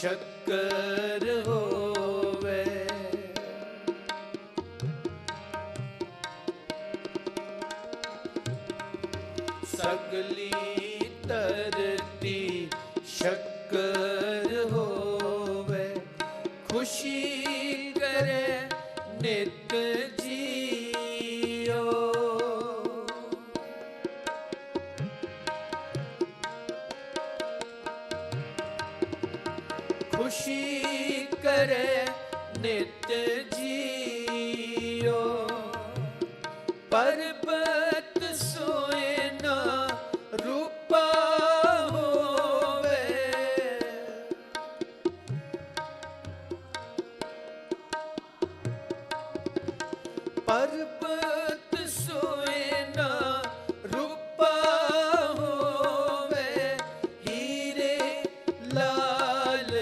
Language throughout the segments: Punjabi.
शक्कर होवे। सगली तरती शक्कर होवे, खुशी करे नित जियो। खुशी करे नित जियो, पर्वत सोए ना रूपा होवे। पर्वत सोए ना रूपा होवे, हीरे लाल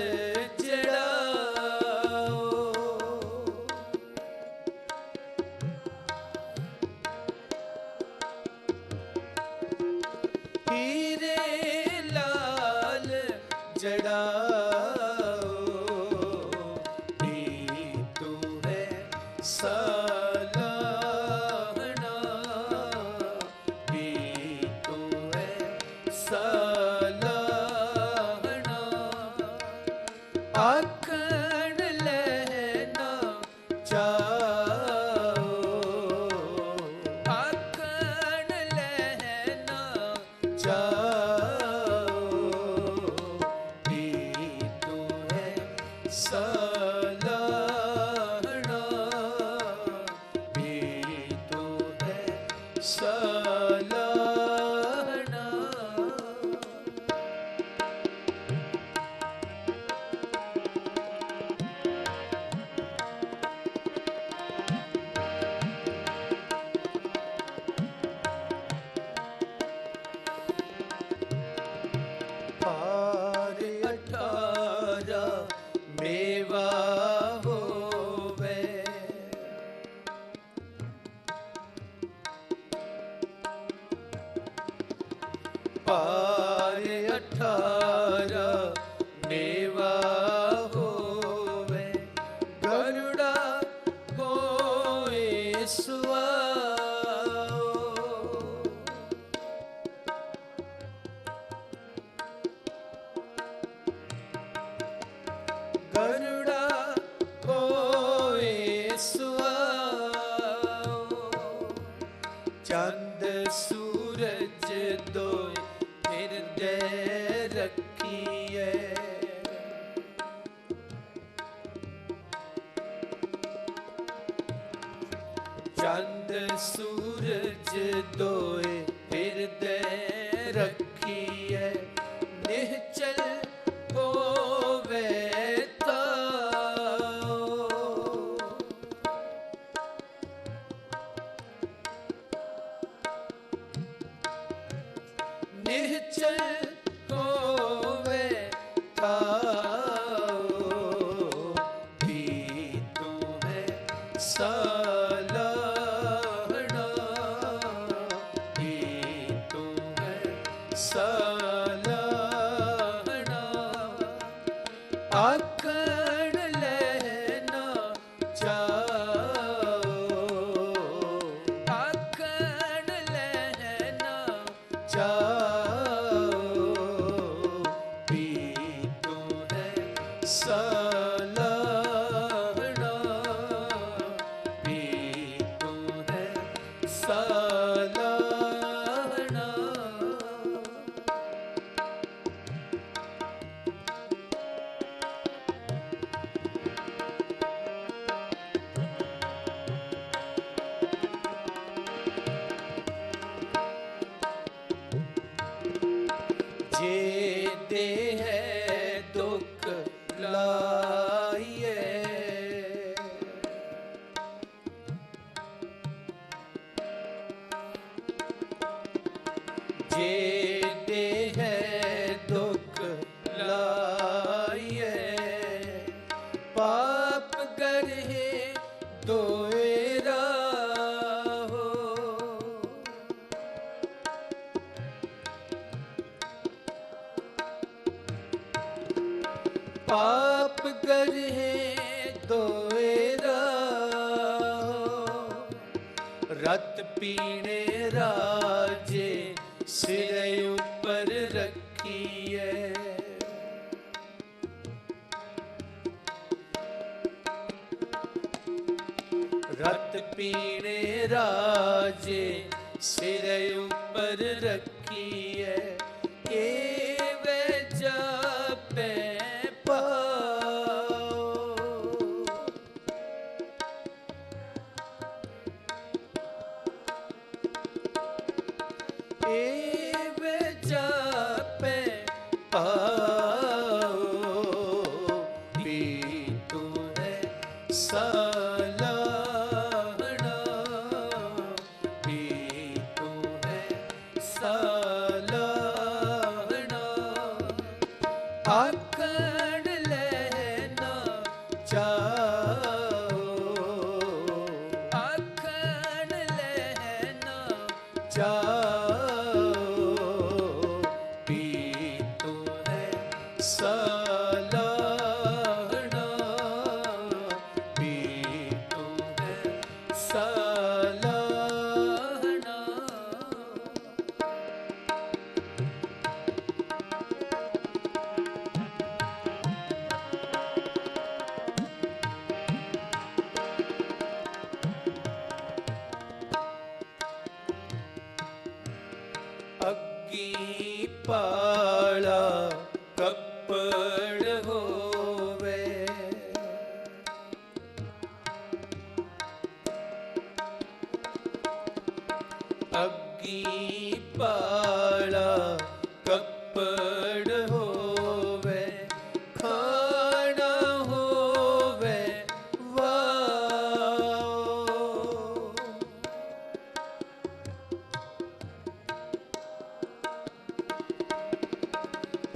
जड़ाओ। हीरे लाल जड़ाओ, तू है सालाहना, तू है सालाहना। आखण लहना चाओ, आखण लहना चाओ, तू है सालाहना, तू है सालाहना। पार 18 मेवा होवे। पार 18 मेवा होवे, गरुड़ा होए सुआओ। गरुड़ा होए सुआओ, चंद सूरज दोए हृदय रखिए। चंद सूरज दोए हृदय रखिए, निश्चल होवे ताओ। निश्चल होवे ताओ, तू है सालाहना, तू है सालाहना। आखण लहना चाओ, आखण लहना चाओ, तू है सालाहना, तू है सालाहना। जे दे है दुख लाइए, जे दे है दुख लाइए, पाप गरहे दोए राहो। पाप करहे दोएरा रत पीने राजे सिरे ऊपर रखिए रत पीने राजे सिरे ऊपर रखिए एवे जापे पाला कपड़ होवे अग्गी पाला कपड़ होवे खाना होवे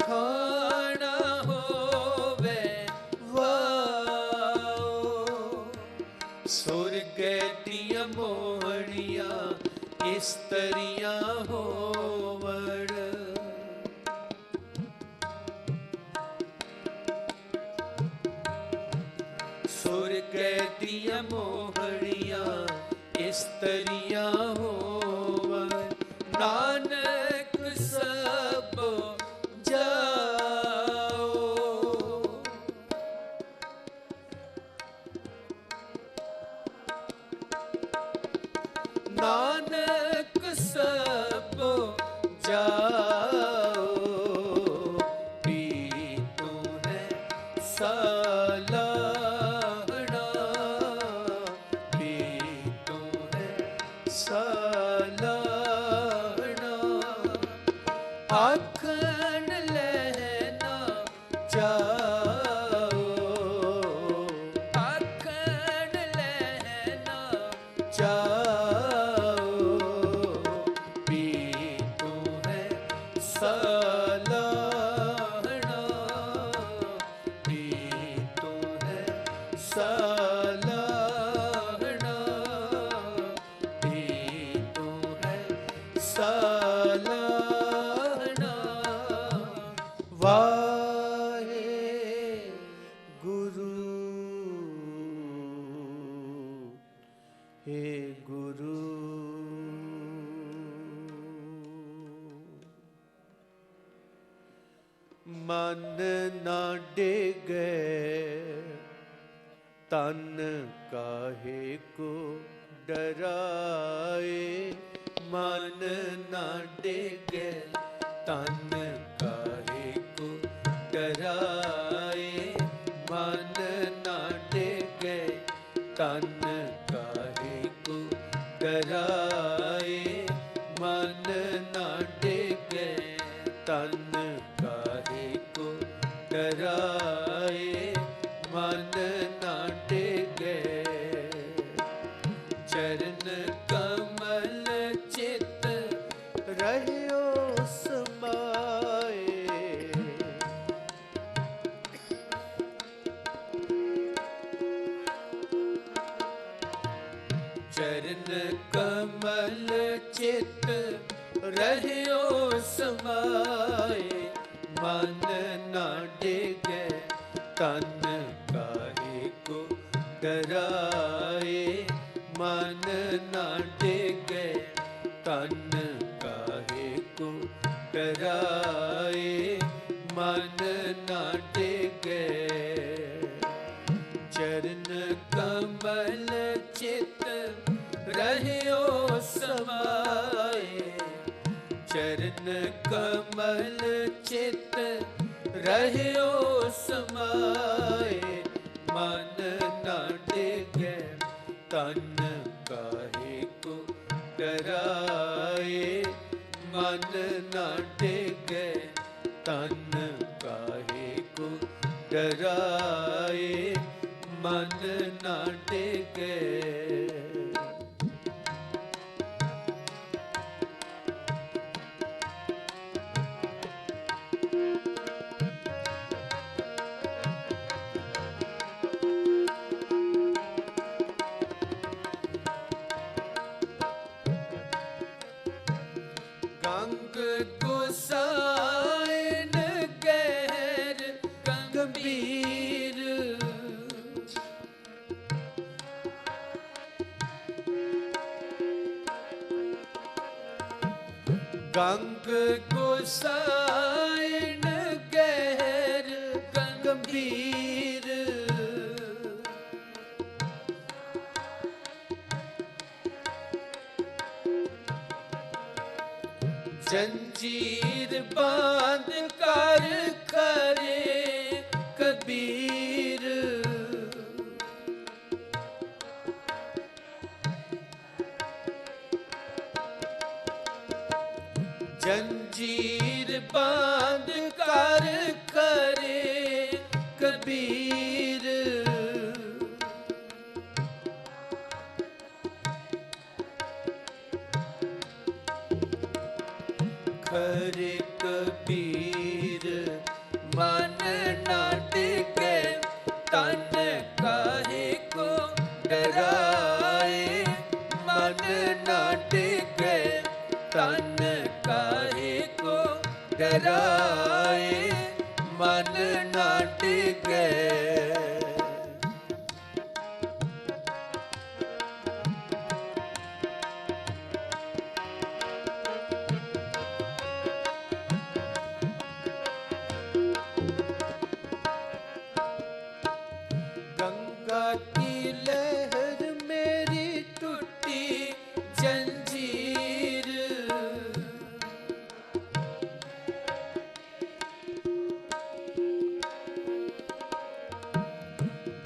खाना होवे सुर्ग दिया मोहड़ियां इस्तरियां होवड़ सुर्ग दिया मोहड़ियां इस्तरियां होवड़ नानक सब नानक सब जाओ पीतू है सालाहना पीतू है सालाहना आखन लेना जाओ आखन लेना जाओ हे गुरु मन ना डिगे तन काहे को डराए मन ना डिगे तन काहे को डराए मन ना डिगे तन डराए मन ना डिगे तन काहे को डराए मन ना डिगे चरण कमल चित रहियो समाए चरण कमल चित रहियो समाए मन ना डिगे तन काहे को डराए, मन ना डिगे तन काहे को डराए, मन ना डिगे। चरण कमल चित रहियो समाए, चरण कमल चित रहियो समाए, मन ना डिगे तन काहे को डराए, मन ना डिगे तन काहे को डराए, मन ना डिगे। गंग गुसाइन गहर गंभीर, गंग गुसाइन गहर गंभीर, जंजीर बांध कर करे कबीर, जंजीर बांध कर करे कबीर, खरे कबीर मन ना डिगे तन काहे को डराए, मन ना डिगे तन काहे को डराए, मन ना डिगे। गंगा की लहर मेरी टूटी जंजीर,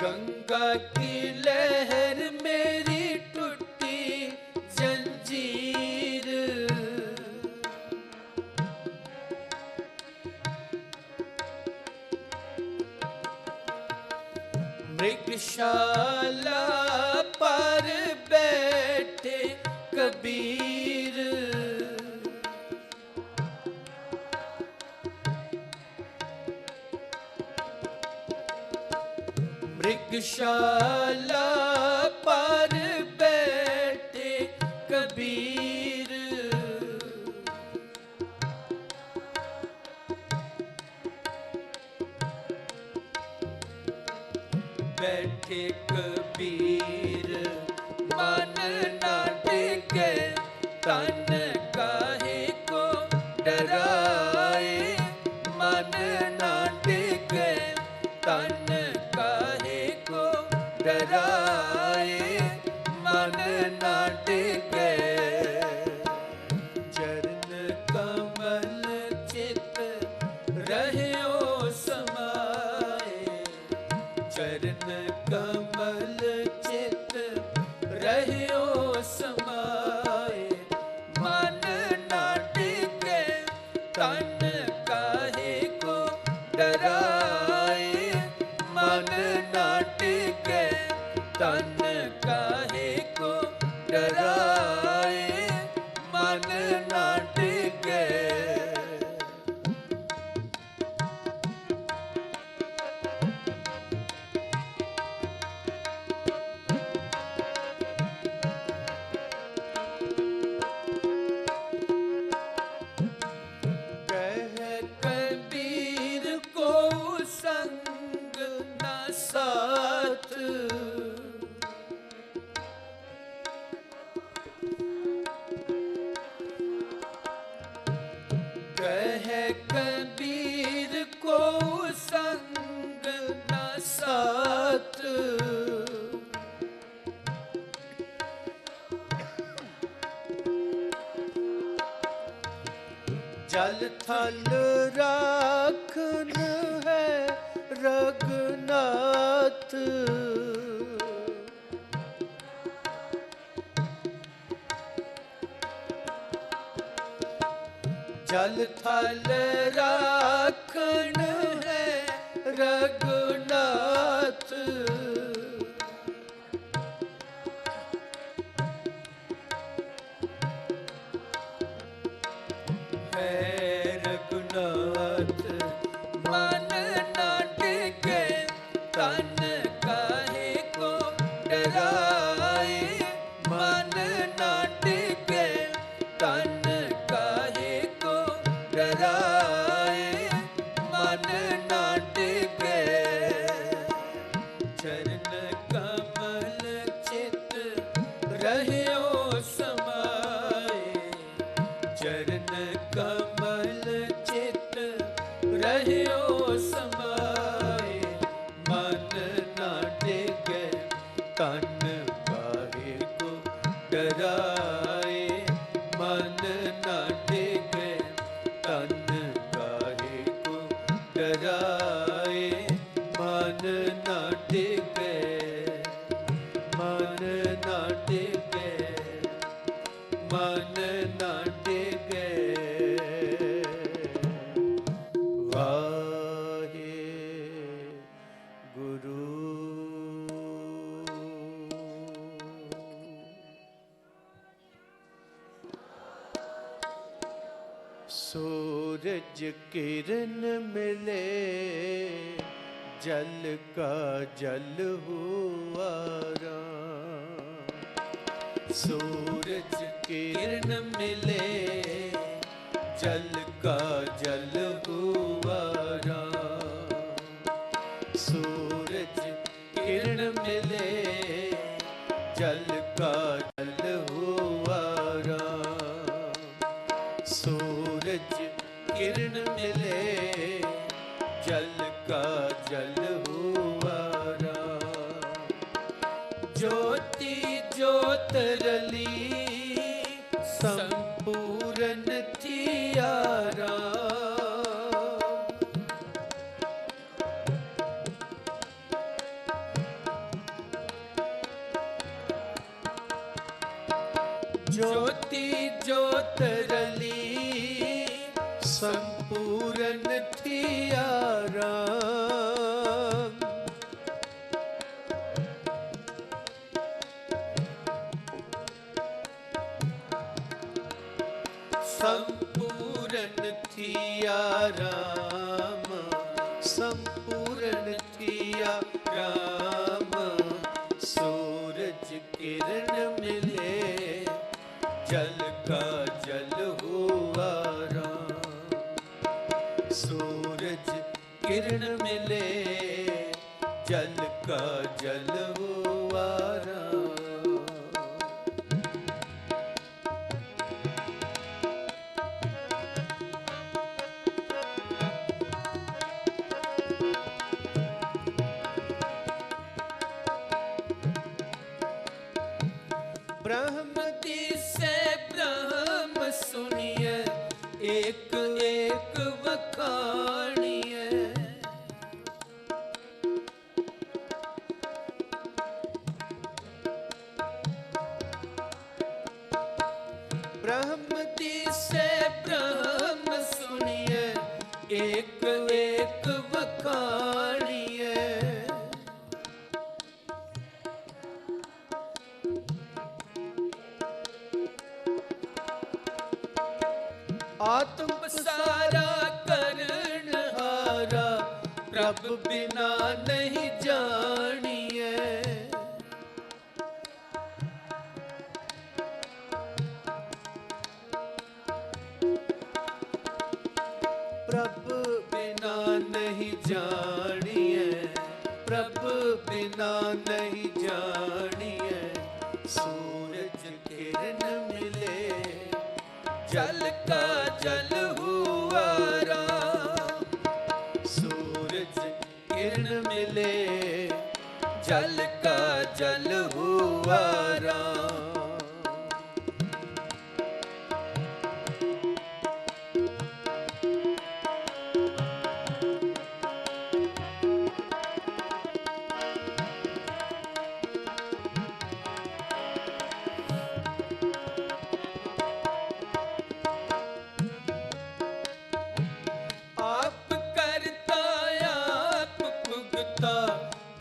गंगा की लहर मेरी टूटी जंजीर, मृगशाला पर बैठे कबीर, मृगशाला पर बैठे कबीर, बैठे कबीर मन ना डिगे तन काहे को डराए, मन ना डिगे तन काहे को डराए, मन ना डिगे। चरण कमल चित रहियो समाए, चरण कमल चित रहियो समाए, मन ना डिगे तन काहे को डराए, मन ना डिगे तन काहे को डराए, मन ना डिगे। कह कहे कबीर को संग न साथ। जल थल राखन है रघुनाथ। जल थल राखन है रघुनाथ। रघुनाथ मन ना टिके तन काहे को डराए। मन ना टिके तन काहे को डराए। मन ना टिके चरण कमल चित रह्यो समाए। चरण कमल चित रह्यो समाए। मन ना टिके तन काहे को डराए। मन ना टिके तन काहे को डराए। मन ना टिके मन ना टिके मन ना टिके। वाहे गुरु। सूरज किरण मिले जल का जल हुआ राम। सूरज किरण मिले जल का जल हुआ राम। सूरज किरण मिले जल का जल हुआ राम। सूरज किरण मिले जल का जल हुआ राम। ज्योति ज्योत रली संपूर्ण थिया राम। ज्योति ज्योत रली संपूर्ण थिया राम। संपूर्ण थिया राम। संपूर्ण थिया राम। सूरज किरण मिले जल का जल हुआ राम। सूरज किरण मिले जल का जल हुआ राम। ब्रह्म दिसे ब्रह्म सुनिए एक एक वखानिए। ब्रह्म दिसे ब्रह्म सुनिए एक एक वखानिए। आत्म सारा करण हारा प्रभ बिना नहीं जानिए। प्रभ बिना नहीं जानिए। प्रभ बिना नहीं जानिए। सूरज किरण मिले जल का जल हुआ राम। सूरज किरण मिले जल का जल हुआ राम। आप करता आप भुगता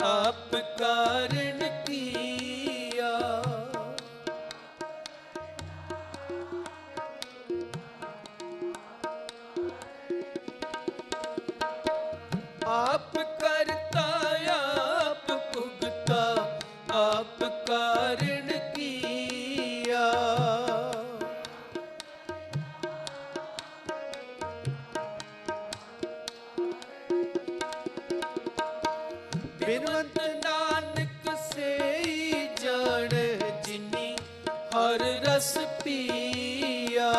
आप कारण किया। आप करता आप भुगता आप कारण किया। बिनवंत नानक से जान जिनी हर रस पिया।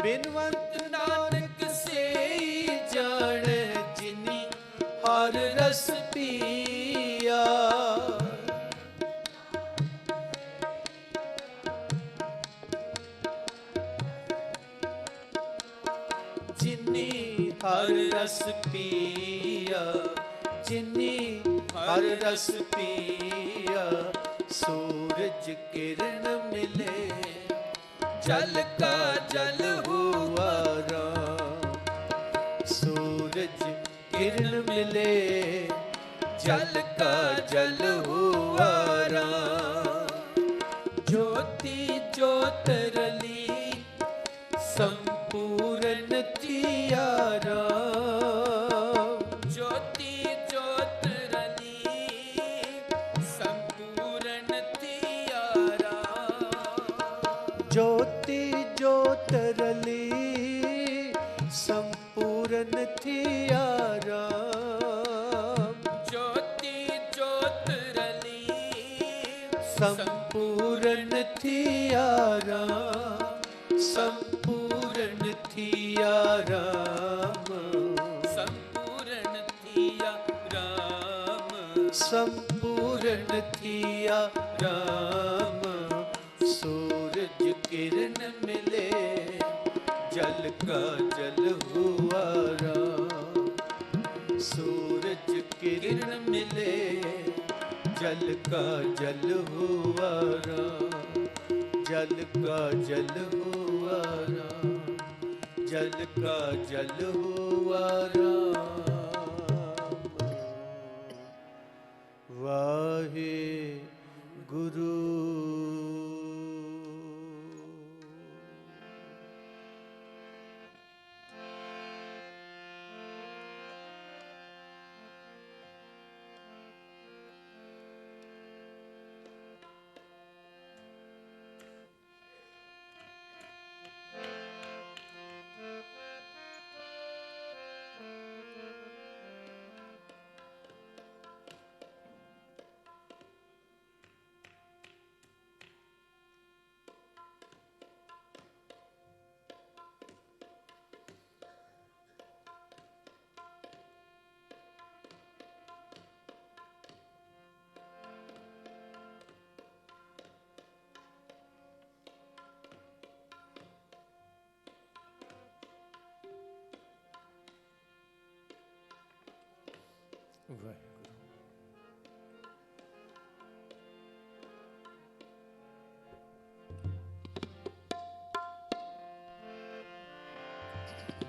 बिनवंत नानक से जान जिनी हर रस पिया। जिनी हर रस पिया जिनी हर रस पिया। सूरज किरण मिले जल का जल हुआ राम। सूरज किरण मिले जल का जल हुआ राम। ज्योति ज्योत रली संपूर्ण थिया राम। ज्योति ज्योत रली संपूर्ण थिया राम। ज्योति ज्योत रली संपूर्ण थिया राम। ज्योति ज्योत रली संपूर्ण थिया राम। संपूर्ण थिया राम। संपूर्ण थिया राम। संपूर्ण थिया राम। सूरज किरण मिले जल का जल हुआ राम। सूरज किरण मिले जल का जल हुआ राम। जल का जल हुआ राम। जल का जल हुआ राम। वाहे गुरु।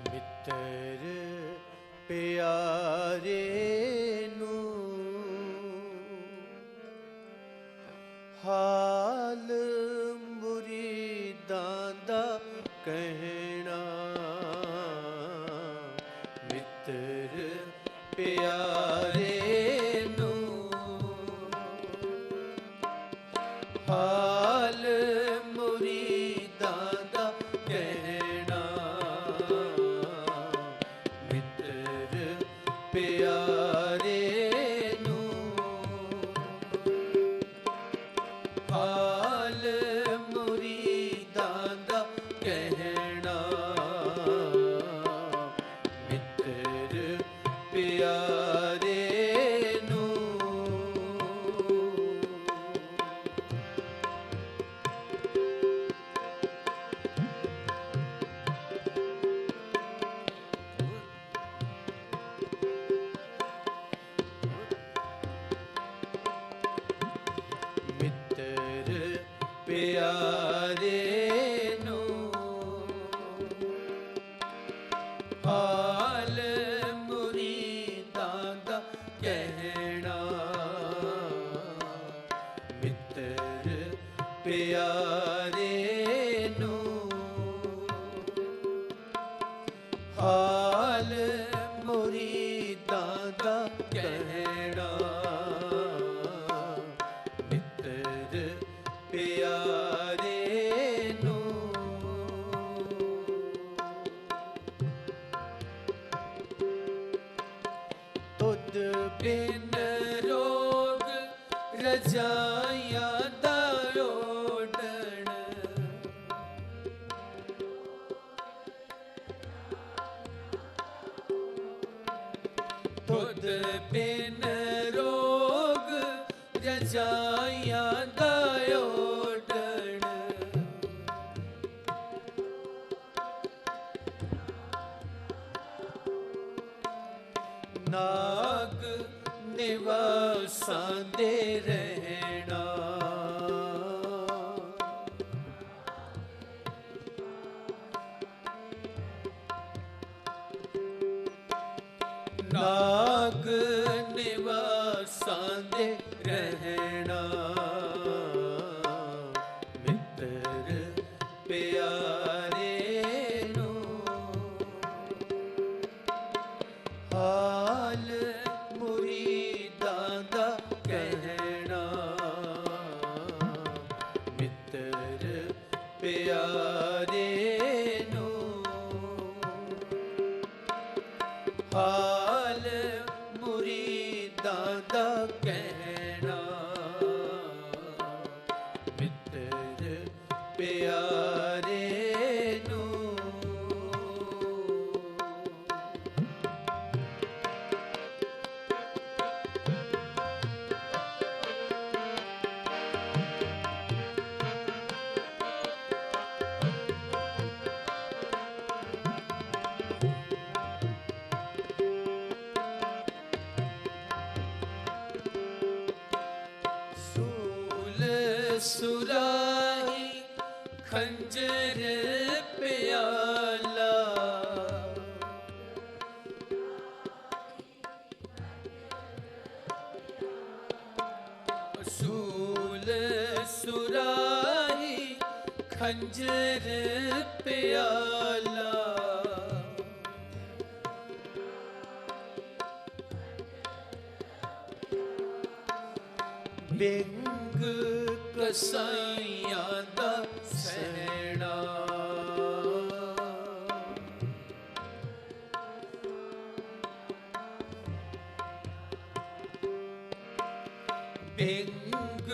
मित्र प्यारे नू हाल मुरीदां दा कहना। मित्र प्यारे नू हाल मुरीदां दा कहना। मित्र प्यारे ਹਾਲ ਮੁਰੀਦਾਂ ਦਾ ਕਹਿਣਾ, ਮਿੱਤਰ ਪਿਆਰੇ ਨੂੰ। ਮਿੱਤਰ ਪਿਆਰੇ ਨੂੰ ਹਾਲ ਮੁਰੀਦਾਂ ਦਾ ਕਹਿਣਾ, ਮਿੱਤਰ ਪਿਆਰੇ ਨੂੰ ਹਾਲ ਮੁਰੀਦਾਂ ਦਾ ਕਹਿਣਾ, ਮਿੱਤਰ ਪਿਆਰੇ ਨੂੰ। ਤੁਧ ਬਿਨ ਰੋਗ ਰਜਾਈਆਂ ਦਾ ਓਢਣ, ਤੁਧ ਬਿਨ ਰੋਗ ਰਜਾਈਆਂ ਦਾ ਓਢਣ, ਨਾਗ ਨਿਵਾਸਾਂ ਦੇ ਰਹਿਣਾ, ਨਾਗ ਨਿਵਾਸਾਂ ਦੇ ਰਹਿਣਾ, ਮਿੱਤਰ ਪਿਆਰੇ ਨੂੰ ਹਾਲ ਮੁਰੀਦਾਂ ਦਾ ਕਹਿਣਾ, ਮਿੱਤਰ ਪਿਆਰੇ ਨੂੰ ਹਾਲ ਮੁਰੀਦਾਂ ਦਾ ਕਹਿਣਾ, ਮਿੱਤਰ ਪਿਆਰੇ ਨੂੰ। ਸੂਲ ਸੁਰਾਹੀ ਖੰਜਰ ਪਿਆਲਾ, ਸੂਲ ਸੁਰਾਹੀ ਖੰਜਰ ਪਿਆਲਾ, ਬਿੰਗ ਕਸਾਈਆਂ ਦਾ ਸਹਿਣਾ, ਬਿੰਗ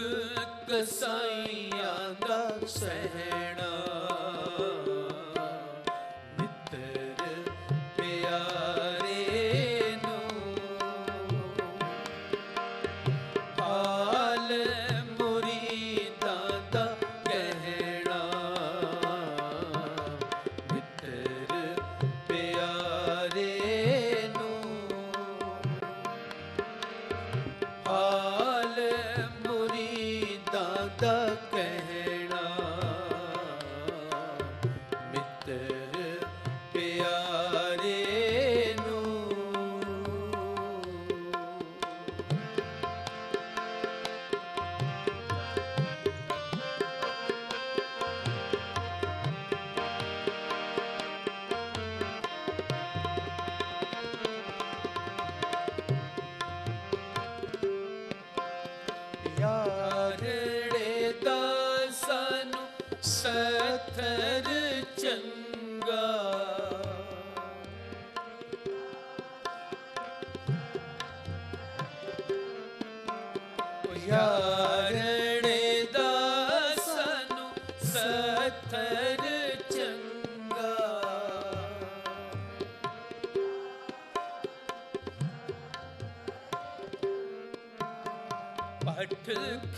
ਕਸਾਈਆਂ ਦਾ ਸਹਿਣਾ, ਮਿੱਤਰ ਪਿਆਰੇ ਨੂੰ ਹਾਲ ਮੁਰੀਦਾਂ ਦਾ ਕਹਿਣਾ, ਮਿੱਤਰ ਪਿਆਰੇ ਨੂੰ ਹਾਲ ਮੁਰੀਦਾਂ ਦਾ ਕਹਿਣਾ, ਮਿੱਤਰ ਪਿਆਰੇ ਨੂੰ। ਯਾਰੜੇ ਦਾ ਸਾਨੂੰ ਸਥਰ ਚੰਗਾ, ਯਾਰੜੇ ਦਾ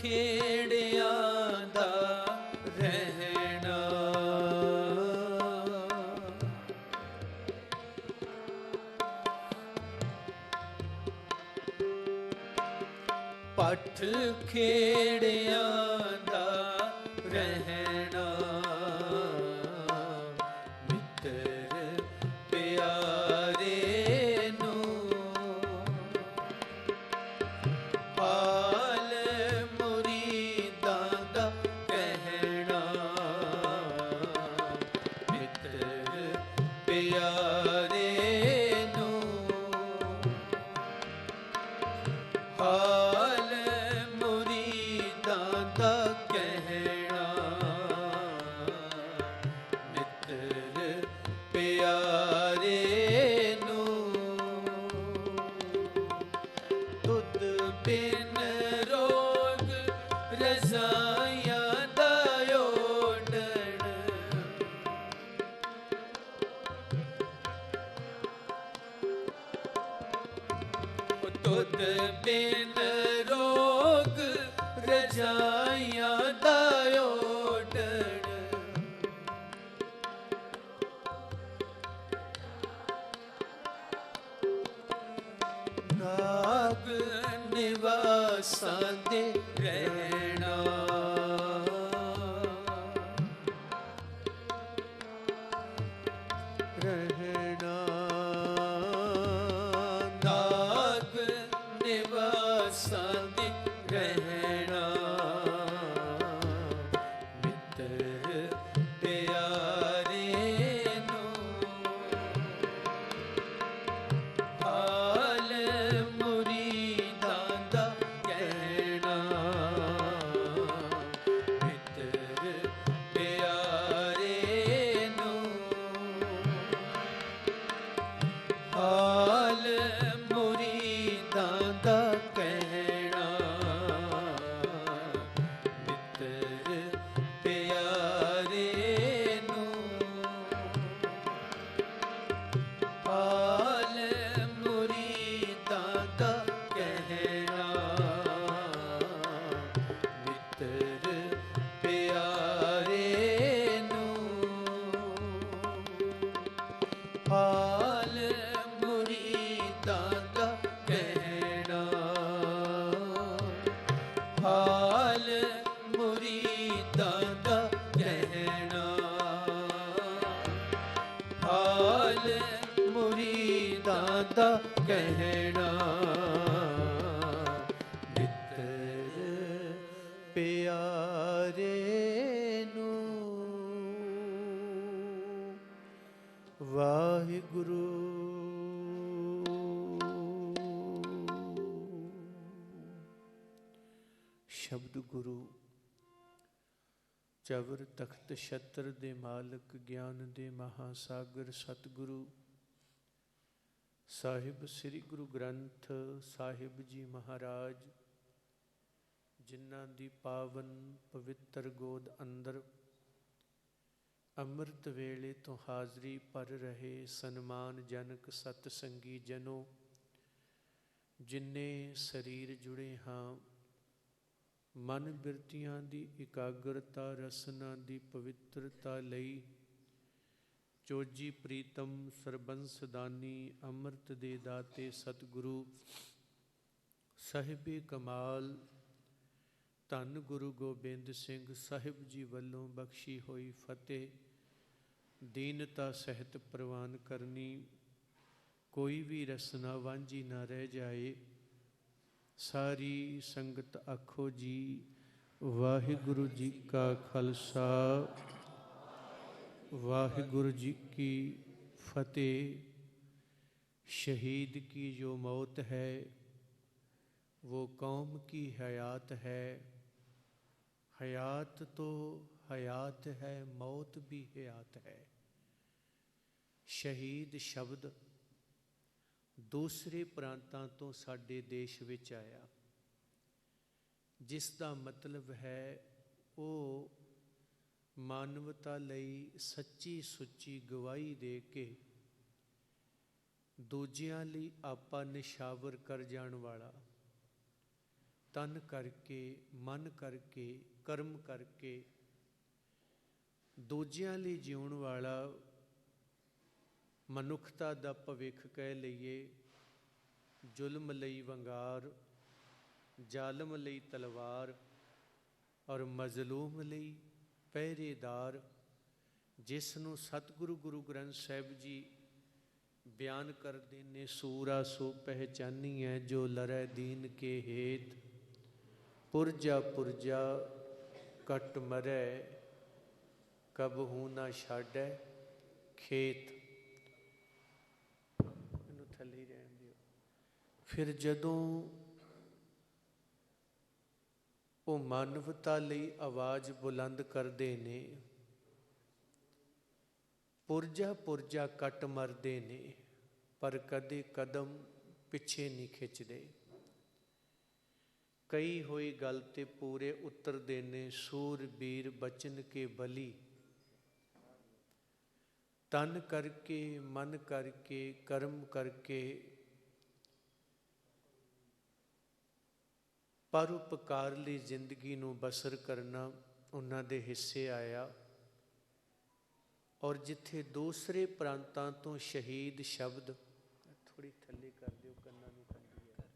ਖੇੜਿਆਂ ਦਾ ਰਹਿਣਾ। ਪੱਠ ਖੇੜਿਆਂ ਦਾ ਰਹਿਣਾ, ਮਿੱਤਰ ਪਿਆਰੇ ਨੂੰ ਹਾਲ ਮੁਰੀਦਾਂ ਦਾ ਕਹਿਣਾ। ਮਿੱਤਰ ਪਿਆਰੇ ਨੂੰ ਹਾਲ ਮੁਰੀਦਾਂ ਦਾ ਕਹਿਣਾ। ਮਿੱਤਰ ਪਿਆਰੇ ਨੂੰ ਤੁਧ ਬਿਨ ਰੋਗ ਰਜ਼ਾਈਆਂ ਦਾ ਓਡਣ। ਤੁਧ ਬਿਨ ਰੋਗ ਰਜ਼ਾਈਆਂ ਦਾ ਓਡਣ। ਨਾਗ ਨਿਵਾਸਾਂ ਦੇ ਰਹਿਣਾ। ਨਾਗ ਨਿਵਾਸਾਂ ਦੇ ਰਹਿਣਾ। ਮਿੱਤਰ ਪਿਆਰੇ ਨੂੰ ਹਾਲ ਮੁਰੀਦਾਂ ਦਾ ਕਹਿਣਾ। ਮਿੱਤਰ ਪਿਆਰੇ ਨੂੰ ਹਾਲ ਮੁਰੀਦਾਂ ਦਾ ਕਹਿਣਾ। ਮਿੱਤਰ ਪਿਆਰੇ ਨੂੰ ਹਾਲ ਮੁਰੀਦਾਂ ਦਾ ਕਹਿਣਾ। ਮਿੱਤਰ ਪਿਆਰੇ ਨੂੰ ਹਾਲ ਮੁਰੀਦਾਂ ਦਾ ਕਹਿਣਾ। ਹਾਲ ਮੁਰੀਦਾਂ ਦਾ ਕਹਿਣਾ। ਹਾਲ ਮੁਰੀਦਾਂ ਦਾ ਕਹਿਣਾ। ਮਿੱਤਰ ਪਿਆਰੇ ਨੂੰ। ਵਾਹਿਗੁਰੂ। ਸ਼ਬਦ ਗੁਰੂ ਚਵਰ ਤਖਤ ਛਤਰ ਦੇ ਮਾਲਕ, ਗਿਆਨ ਦੇ ਮਹਾਸਾਗਰ ਸਤਿਗੁਰੂ ਸਾਹਿਬ ਸ੍ਰੀ ਗੁਰੂ ਗ੍ਰੰਥ ਸਾਹਿਬ ਜੀ ਮਹਾਰਾਜ, ਜਿਨ੍ਹਾਂ ਦੀ ਪਾਵਨ ਪਵਿੱਤਰ ਗੋਦ ਅੰਦਰ ਅੰਮ੍ਰਿਤ ਵੇਲੇ ਤੋਂ ਹਾਜ਼ਰੀ ਭਰ ਰਹੇ ਸਨਮਾਨਜਨਕ ਸਤਸੰਗੀ ਜਨੋ, ਜਿੰਨੇ ਸਰੀਰ ਜੁੜੇ ਹਾਂ, ਮਨ ਬਿਰਤੀਆਂ ਦੀ ਇਕਾਗਰਤਾ, ਰਸਨਾ ਦੀ ਪਵਿੱਤਰਤਾ ਲਈ ਚੋਜੀ ਪ੍ਰੀਤਮ ਸਰਬੰਸ ਦਾਨੀ ਅੰਮ੍ਰਿਤ ਦੇ ਦਾਤੇ ਸਤਿਗੁਰੂ ਸਾਹਿਬੇ ਕਮਾਲ ਧੰਨ ਗੁਰੂ ਗੋਬਿੰਦ ਸਿੰਘ ਸਾਹਿਬ ਜੀ ਵੱਲੋਂ ਬਖਸ਼ੀ ਹੋਈ ਫਤਿਹ ਦੀਨਤਾ ਸਹਿਤ ਪ੍ਰਵਾਨ ਕਰਨੀ। ਕੋਈ ਵੀ ਰਸਨਾ ਵਾਂਝੀ ਨਾ ਰਹਿ ਜਾਏ। ਸਾਰੀ ਸੰਗਤ ਆਖੋ ਜੀ ਵਾਹਿਗੁਰੂ ਜੀ ਕਾ ਖਾਲਸਾ, वाहिगुरु जी की फतेह। शहीद की जो मौत है वो कौम की हयात है। हयात तो हयात है, मौत भी हयात है। शहीद शब्द दूसरे प्रांतां तो साडे देश विच आया, जिस दा मतलब है वो मानवता लई सच्ची सुच्ची गवाही दे के दूजियां लई आपा निशावर कर जाण वाला ਤਨ ਕਰਕੇ, ਮਨ ਕਰਕੇ, ਕਰਮ ਕਰਕੇ ਦੂਜਿਆਂ ਲਈ ਜਿਉਣ ਵਾਲਾ ਮਨੁੱਖਤਾ ਦਾ ਭਵਿੱਖ ਕਹਿ ਲਈਏ, ਜ਼ੁਲਮ ਲਈ ਵੰਗਾਰ, ਜ਼ਾਲਮ ਲਈ ਤਲਵਾਰ ਔਰ ਮਜ਼ਲੂਮ ਲਈ ਪਹਿਰੇਦਾਰ, ਜਿਸ ਨੂੰ ਸਤਿਗੁਰੂ ਗੁਰੂ ਗ੍ਰੰਥ ਸਾਹਿਬ ਜੀ ਬਿਆਨ ਕਰਦੇ ਨੇ, ਸੂਰਾ ਸੋ ਪਹਿਚਾਨੀਐ ਜੋ ਲਰੈ ਦੀਨ ਕੇ ਹੇਤ, ਪੁਰਜਾ ਪੁਰਜਾ ਕਟ ਮਰੈ, ਕਬਹੂ ਨਾ ਛਾਡੈ ਖੇਤ। ਇਹਨੂੰ ਥੱਲੇ ਹੀ ਰਹਿਣ ਦਿਓ। ਫਿਰ ਜਦੋਂ ਉਹ ਮਾਨਵਤਾ ਲਈ ਆਵਾਜ਼ ਬੁਲੰਦ ਕਰਦੇ ਨੇ, ਪੁਰਜਾ ਪੁਰਜਾ ਕੱਟ ਮਰਦੇ ਨੇ, ਪਰ ਕਦੇ ਕਦਮ ਪਿੱਛੇ ਨਹੀਂ ਖਿੱਚਦੇ। ਕਈ ਹੋਈ ਗੱਲ ਤੇ ਪੂਰੇ ਉਤਰਦੇ ਨੇ, ਸੂਰਬੀਰ ਬਚਨ ਕੇ ਬਲੀ, ਤਨ ਕਰਕੇ, ਮਨ ਕਰਕੇ, ਕਰਮ ਕਰਕੇ ਪਰਉਪਕਾਰ ਲਈ ਜ਼ਿੰਦਗੀ ਨੂੰ ਬਸਰ ਕਰਨਾ ਉਹਨਾਂ ਦੇ ਹਿੱਸੇ ਆਇਆ। ਔਰ ਜਿੱਥੇ ਦੂਸਰੇ ਪ੍ਰਾਂਤਾਂ ਤੋਂ ਸ਼ਹੀਦ ਸ਼ਬਦ, ਥੋੜ੍ਹੀ ਥੱਲੇ ਕਰ ਦਿਓ, ਕੰਨਾਂ ਨੂੰ ਕੰਢੀ ਹੈ,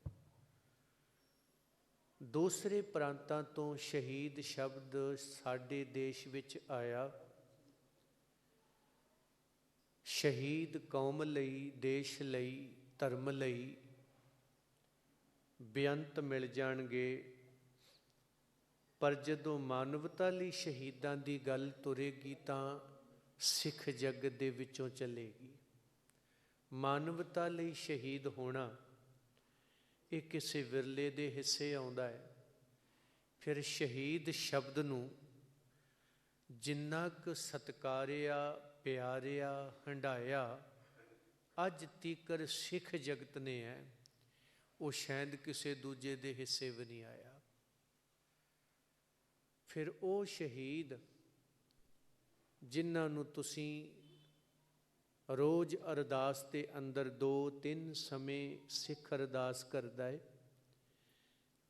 ਦੂਸਰੇ ਪ੍ਰਾਂਤਾਂ ਤੋਂ ਸ਼ਹੀਦ ਸ਼ਬਦ ਸਾਡੇ ਦੇਸ਼ ਵਿੱਚ ਆਇਆ। ਸ਼ਹੀਦ ਕੌਮ ਲਈ, ਦੇਸ਼ ਲਈ, ਧਰਮ ਲਈ ਬੇਅੰਤ ਮਿਲ ਜਾਣਗੇ, ਪਰ ਜਦੋਂ ਮਾਨਵਤਾ ਲਈ ਸ਼ਹੀਦਾਂ ਦੀ ਗੱਲ ਤੁਰੇਗੀ ਤਾਂ ਸਿੱਖ ਜਗਤ ਦੇ ਵਿੱਚੋਂ ਚੱਲੇਗੀ। ਮਾਨਵਤਾ ਲਈ ਸ਼ਹੀਦ ਹੋਣਾ ਇਹ ਕਿਸੇ ਵਿਰਲੇ ਦੇ ਹਿੱਸੇ ਆਉਂਦਾ ਹੈ। ਫਿਰ ਸ਼ਹੀਦ ਸ਼ਬਦ ਨੂੰ ਜਿੰਨਾ ਕੁ ਸਤਿਕਾਰਿਆ, ਪਿਆਰਿਆ, ਹੰਢਾਇਆ ਅੱਜ ਤੀਕਰ ਸਿੱਖ ਜਗਤ ਨੇ ਹੈ, ਉਹ ਸ਼ਾਇਦ ਕਿਸੇ ਦੂਜੇ ਦੇ ਹਿੱਸੇ ਵੀ ਨਹੀਂ ਆਇਆ। ਫਿਰ ਉਹ ਸ਼ਹੀਦ ਜਿਨ੍ਹਾਂ ਨੂੰ ਤੁਸੀਂ ਰੋਜ਼ ਅਰਦਾਸ ਦੇ ਅੰਦਰ 2-3 ਸਮੇਂ ਸਿੱਖ ਅਰਦਾਸ ਕਰਦਾ ਹੈ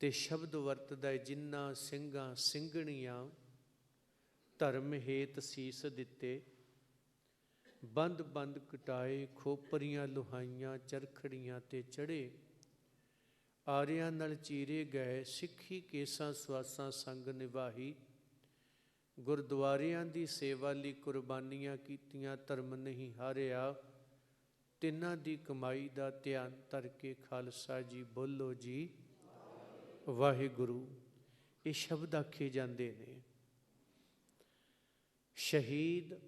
ਤੇ ਸ਼ਬਦ ਵਰਤਦਾ ਹੈ, ਜਿਨ੍ਹਾਂ ਸਿੰਘਾਂ ਸਿੰਘਣੀਆਂ ਧਰਮ ਹੇਤ ਸੀਸ ਦਿੱਤੇ, ਬੰਦ ਬੰਦ ਕਟਾਏ, ਖੋਪਰੀਆਂ ਲੁਹਾਈਆਂ, ਚਰਖੜੀਆਂ ਤੇ ਚੜ੍ਹੇ, ਆਰਿਆਂ ਨਾਲ ਚੀਰੇ ਗਏ, ਸਿੱਖੀ ਕੇਸਾਂ ਸਵਾਸਾਂ ਸੰਗ ਨਿਭਾਈ, ਗੁਰਦੁਆਰਿਆਂ ਦੀ ਸੇਵਾ ਲਈ ਕੁਰਬਾਨੀਆਂ ਕੀਤੀਆਂ, ਧਰਮ ਨਹੀਂ ਹਾਰਿਆ, ਤਿੰਨਾਂ ਦੀ ਕਮਾਈ ਦਾ ਧਿਆਨ ਧਰ ਕੇ ਖਾਲਸਾ ਜੀ ਬੋਲੋ ਜੀ ਵਾਹਿਗੁਰੂ। ਇਹ ਸ਼ਬਦ ਆਖੇ ਜਾਂਦੇ ਨੇ। ਸ਼ਹੀਦ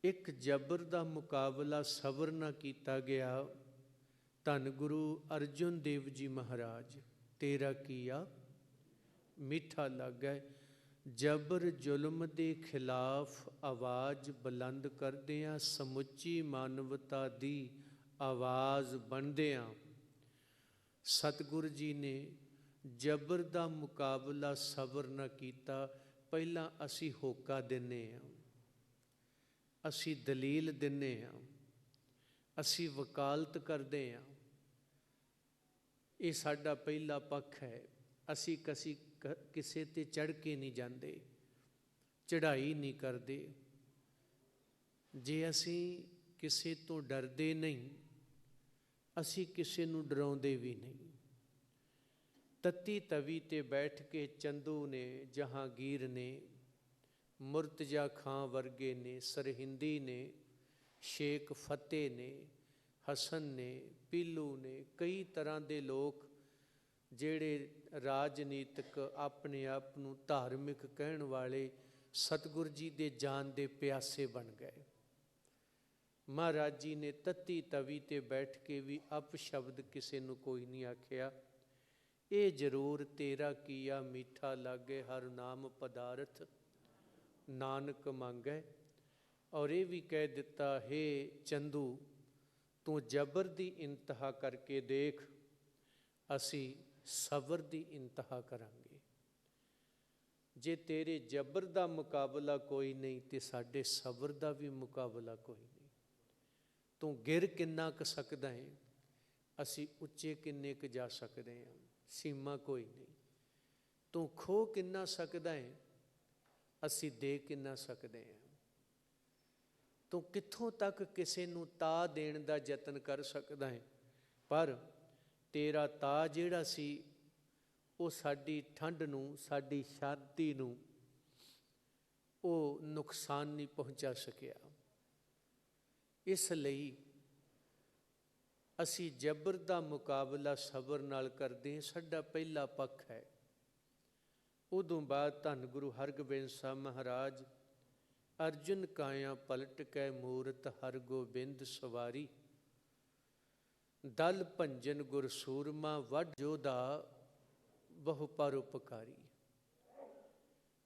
ਇੱਕ ਜਬਰ ਦਾ ਮੁਕਾਬਲਾ ਸਬਰ ਨਾਲ ਕੀਤਾ ਗਿਆ। ਧੰਨ ਗੁਰੂ ਅਰਜਨ ਦੇਵ ਜੀ ਮਹਾਰਾਜ, ਤੇਰਾ ਕੀਆ ਮਿੱਠਾ ਲੱਗੈ, ਜਬਰ ਜ਼ੁਲਮ ਦੇ ਖਿਲਾਫ ਆਵਾਜ਼ ਬੁਲੰਦ ਕਰਦਿਆਂ, ਸਮੁੱਚੀ ਮਾਨਵਤਾ ਦੀ ਆਵਾਜ਼ ਬਣਦਿਆਂ, ਸਤਿਗੁਰੂ ਜੀ ਨੇ ਜਬਰ ਦਾ ਮੁਕਾਬਲਾ ਸਬਰ ਨਾ ਕੀਤਾ। ਪਹਿਲਾਂ ਅਸੀਂ ਹੋਕਾ ਦਿੰਦੇ ਹਾਂ, ਅਸੀਂ ਦਲੀਲ ਦਿੰਦੇ ਹਾਂ, ਅਸੀਂ ਵਕਾਲਤ ਕਰਦੇ ਹਾਂ। ਇਹ ਸਾਡਾ ਪਹਿਲਾ ਪੱਖ ਹੈ। ਅਸੀਂ ਕਿਸੇ ਤੇ ਚੜ੍ਹ ਕੇ ਨਹੀਂ ਜਾਂਦੇ, ਚੜ੍ਹਾਈ ਨਹੀਂ ਕਰਦੇ। ਜੇ ਅਸੀਂ ਕਿਸੇ ਤੋਂ ਡਰਦੇ ਨਹੀਂ, ਅਸੀਂ ਕਿਸੇ ਨੂੰ ਡਰਾਉਂਦੇ ਵੀ ਨਹੀਂ। ਤੱਤੀ ਤਵੀ ਤੇ ਬੈਠ ਕੇ ਚੰਦੂ ਨੇ, ਜਹਾਂਗੀਰ ਨੇ, ਮੁਰਤਜ਼ਾ ਖਾਂ ਵਰਗੇ ਨੇ, ਸਰਹਿੰਦੀ ਨੇ, ਸ਼ੇਖ ਫਤਿਹ ਨੇ, ਹਸਨ ਨੇ, ਪੀਲੂ ਨੇ, ਕਈ ਤਰ੍ਹਾਂ ਦੇ ਲੋਕ ਜਿਹੜੇ ਰਾਜਨੀਤਿਕ ਆਪਣੇ ਆਪ ਨੂੰ ਧਾਰਮਿਕ ਕਹਿਣ ਵਾਲੇ ਸਤਿਗੁਰੂ ਜੀ ਦੇ ਜਾਨ ਦੇ ਪਿਆਸੇ ਬਣ ਗਏ। ਮਹਾਰਾਜ ਜੀ ਨੇ ਤੱਤੀ ਤਵੀ ਤੇ ਬੈਠ ਕੇ ਵੀ ਅਪਸ਼ਬਦ ਕਿਸੇ ਨੂੰ ਕੋਈ ਨਹੀਂ ਆਖਿਆ। ਇਹ ਜ਼ਰੂਰ ਤੇਰਾ ਕੀਆ ਮਿੱਠਾ ਲਾਗੇ, ਹਰ ਨਾਮ ਪਦਾਰਥ ਨਾਨਕ ਮੰਗੈ। ਔਰ ਇਹ ਵੀ ਕਹਿ ਦਿੱਤਾ, ਹੇ ਚੰਦੂ ਤੂੰ ਜਬਰ ਦੀ ਇੰਤਹਾ ਕਰਕੇ ਦੇਖ, ਅਸੀਂ ਸਬਰ ਦੀ ਇੰਤਹਾ ਕਰਾਂਗੇ। ਜੇ ਤੇਰੇ ਜਬਰ ਦਾ ਮੁਕਾਬਲਾ ਕੋਈ ਨਹੀਂ ਤੇ ਸਾਡੇ ਸਬਰ ਦਾ ਵੀ ਮੁਕਾਬਲਾ ਕੋਈ ਨਹੀਂ। ਤੂੰ ਗਿਰ ਕਿੰਨਾ ਕੁ ਸਕਦਾ ਹੈ, ਅਸੀਂ ਉੱਚੇ ਕਿੰਨੇ ਕੁ ਜਾ ਸਕਦੇ ਹਾਂ, ਸੀਮਾ ਕੋਈ ਨਹੀਂ। ਤੂੰ ਖੋ ਕਿੰਨਾ ਸਕਦਾ ਹੈ, ਅਸੀਂ ਦੇ ਕਿੰਨਾ ਸਕਦੇ ਹਾਂ। ਤੂੰ ਕਿੱਥੋਂ ਤੱਕ ਕਿਸੇ ਨੂੰ ਤਾਹ ਦੇਣ ਦਾ ਯਤਨ ਕਰ ਸਕਦਾ ਹੈ, ਪਰ ਤੇਰਾ ਤਾਹ ਜਿਹੜਾ ਸੀ ਉਹ ਸਾਡੀ ਠੰਡ ਨੂੰ, ਸਾਡੀ ਸ਼ਾਂਤੀ ਨੂੰ ਉਹ ਨੁਕਸਾਨ ਨਹੀਂ ਪਹੁੰਚਾ ਸਕਿਆ। ਇਸ ਲਈ ਅਸੀਂ ਜਬਰ ਦਾ ਮੁਕਾਬਲਾ ਸਬਰ ਨਾਲ ਕਰਦੇ ਹਾਂ, ਸਾਡਾ ਪਹਿਲਾ ਪੱਖ ਹੈ। ਉਦੋਂ ਬਾਅਦ ਧੰਨ ਗੁਰੂ ਹਰਗੋਬਿੰਦ ਸਾਹਿਬ ਮਹਾਰਾਜ ਅਰਜੁਨ ਕਾਇਆ ਪਲਟ ਕੈ ਮੂਰਤ ਹਰਗੋਬਿੰਦ ਸਵਾਰੀ, ਦਲ ਭੰਜਨ ਗੁਰ ਸੂਰਮਾ ਵੱਡ ਜੋਧਾ ਬਹੁ ਪਰਉਪਕਾਰੀ।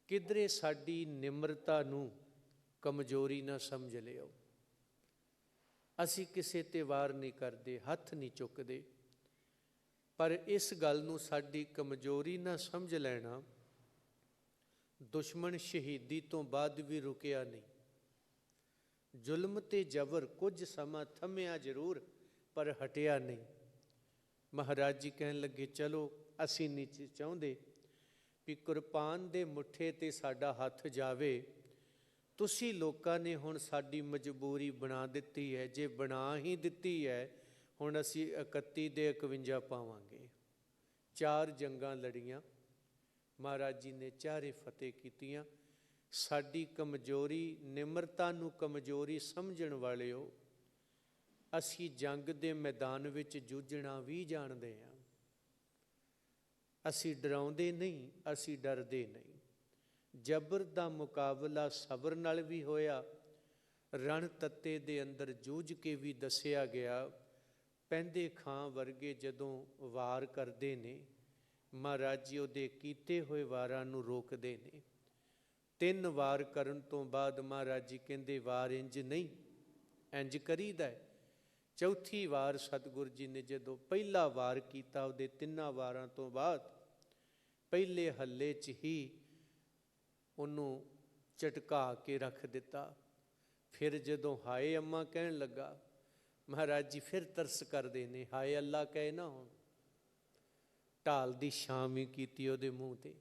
ਕਿਧਰੇ ਸਾਡੀ ਨਿਮਰਤਾ ਨੂੰ ਕਮਜ਼ੋਰੀ ਨਾ ਸਮਝ ਲਿਓ। ਅਸੀਂ ਕਿਸੇ 'ਤੇ ਵਾਰ ਨਹੀਂ ਕਰਦੇ, ਹੱਥ ਨਹੀਂ ਚੁੱਕਦੇ, ਪਰ ਇਸ ਗੱਲ ਨੂੰ ਸਾਡੀ ਕਮਜ਼ੋਰੀ ਨਾ ਸਮਝ ਲੈਣਾ। ਦੁਸ਼ਮਣ ਸ਼ਹੀਦੀ ਤੋਂ ਬਾਅਦ ਵੀ ਰੁਕਿਆ ਨਹੀਂ। ਜ਼ੁਲਮ ਤੇ ਜ਼ਬਰ ਕੁਝ ਸਮਾਂ ਥੰਮਿਆ ਜ਼ਰੂਰ, ਪਰ ਹਟਿਆ ਨਹੀਂ। ਮਹਾਰਾਜ ਜੀ ਕਹਿਣ ਲੱਗੇ, ਚਲੋ ਅਸੀਂ ਨਹੀਂ ਚਾਹੁੰਦੇ ਵੀ ਕੁਰਬਾਨ ਦੇ ਮੁੱਠੇ 'ਤੇ ਸਾਡਾ ਹੱਥ ਜਾਵੇ। ਤੁਸੀਂ ਲੋਕਾਂ ਨੇ ਹੁਣ ਸਾਡੀ ਮਜਬੂਰੀ ਬਣਾ ਦਿੱਤੀ ਹੈ। ਜੇ ਬਣਾ ਹੀ ਦਿੱਤੀ ਹੈ, ਹੁਣ ਅਸੀਂ 31 ਦੇ 51 ਪਾਵਾਂਗੇ। 4 ਜੰਗਾਂ ਲੜੀਆਂ, ਮਹਾਰਾਜ ਜੀ ਨੇ ਚਾਰੇ ਫਤਿਹ ਕੀਤੀਆਂ। ਸਾਡੀ ਕਮਜ਼ੋਰੀ, ਨਿਮਰਤਾ ਨੂੰ ਕਮਜ਼ੋਰੀ ਸਮਝਣ ਵਾਲਿਓ, ਅਸੀਂ ਜੰਗ ਦੇ ਮੈਦਾਨ ਵਿੱਚ ਜੂਝਣਾ ਵੀ ਜਾਣਦੇ ਹਾਂ। ਅਸੀਂ ਡਰਾਉਂਦੇ ਨਹੀਂ, ਅਸੀਂ ਡਰਦੇ ਨਹੀਂ। ਜਬਰ ਦਾ ਮੁਕਾਬਲਾ ਸਬਰ ਨਾਲ ਵੀ ਹੋਇਆ। ਰਣ ਤੱਤੇ ਦੇ ਅੰਦਰ ਜੂਝ ਕੇ ਵੀ ਦੱਸਿਆ ਗਿਆ। ਪੈਂਦੇ ਖਾਂ ਵਰਗੇ ਜਦੋਂ ਵਾਰ ਕਰਦੇ ਨੇ, ਮਹਾਰਾਜ ਜੀ ਉਹਦੇ ਕੀਤੇ ਹੋਏ ਵਾਰਾਂ ਨੂੰ ਰੋਕਦੇ ਨੇ। 3 ਵਾਰ ਕਰਨ ਤੋਂ ਬਾਅਦ ਮਹਾਰਾਜ ਜੀ ਕਹਿੰਦੇ, ਵਾਰ ਇੰਜ ਨਹੀਂ, ਇੰਜ ਕਰੀਦਾ ਹੈ। ਚੌਥੀ ਵਾਰ ਸਤਿਗੁਰੂ ਜੀ ਨੇ ਜਦੋਂ ਪਹਿਲਾ ਵਾਰ ਕੀਤਾ, ਉਹਦੇ 3 ਵਾਰਾਂ ਤੋਂ ਬਾਅਦ ਪਹਿਲੇ ਹੱਲੇ 'ਚ ਹੀ ਉਹਨੂੰ ਝਟਕਾ ਕੇ ਰੱਖ ਦਿੱਤਾ। ਫਿਰ ਜਦੋਂ ਹਾਏ ਅੰਮਾ ਕਹਿਣ ਲੱਗਾ, ਮਹਾਰਾਜ ਜੀ ਫਿਰ ਤਰਸ ਕਰਦੇ ਨੇ, ਹਾਏ ਅੱਲਾ ਕਹੇ ਨਾ ਹੁਣ। ਢਾਲ ਦੀ ਛਾਂ ਵੀ ਕੀਤੀ ਉਹਦੇ ਮੂੰਹ 'ਤੇ,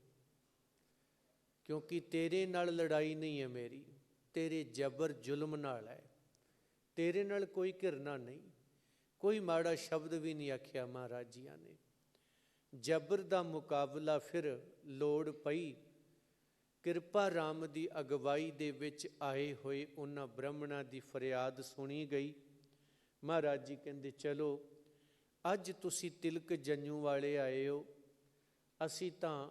ਕਿਉਂਕਿ ਤੇਰੇ ਨਾਲ ਲੜਾਈ ਨਹੀਂ ਹੈ ਮੇਰੀ, ਤੇਰੇ ਜਬਰ ਜ਼ੁਲਮ ਨਾਲ ਹੈ। ਤੇਰੇ ਨਾਲ ਕੋਈ ਘਿਰਨਾ ਨਹੀਂ, ਕੋਈ ਮਾੜਾ ਸ਼ਬਦ ਵੀ ਨਹੀਂ ਆਖਿਆ ਮਹਾਰਾਜ ਜੀਆਂ ਨੇ। ਜਬਰ ਦਾ ਮੁਕਾਬਲਾ ਫਿਰ ਲੋੜ ਪਈ। ਕਿਰਪਾ ਰਾਮ ਦੀ ਅਗਵਾਈ ਦੇ ਵਿੱਚ ਆਏ ਹੋਏ ਉਹਨਾਂ ਬ੍ਰਾਹਮਣਾਂ ਦੀ ਫਰਿਆਦ ਸੁਣੀ ਗਈ। ਮਹਾਰਾਜ ਜੀ ਕਹਿੰਦੇ, ਚਲੋ ਅੱਜ ਤੁਸੀਂ ਤਿਲਕ ਜੰਝੂ ਵਾਲੇ ਆਏ ਹੋ। ਅਸੀਂ ਤਾਂ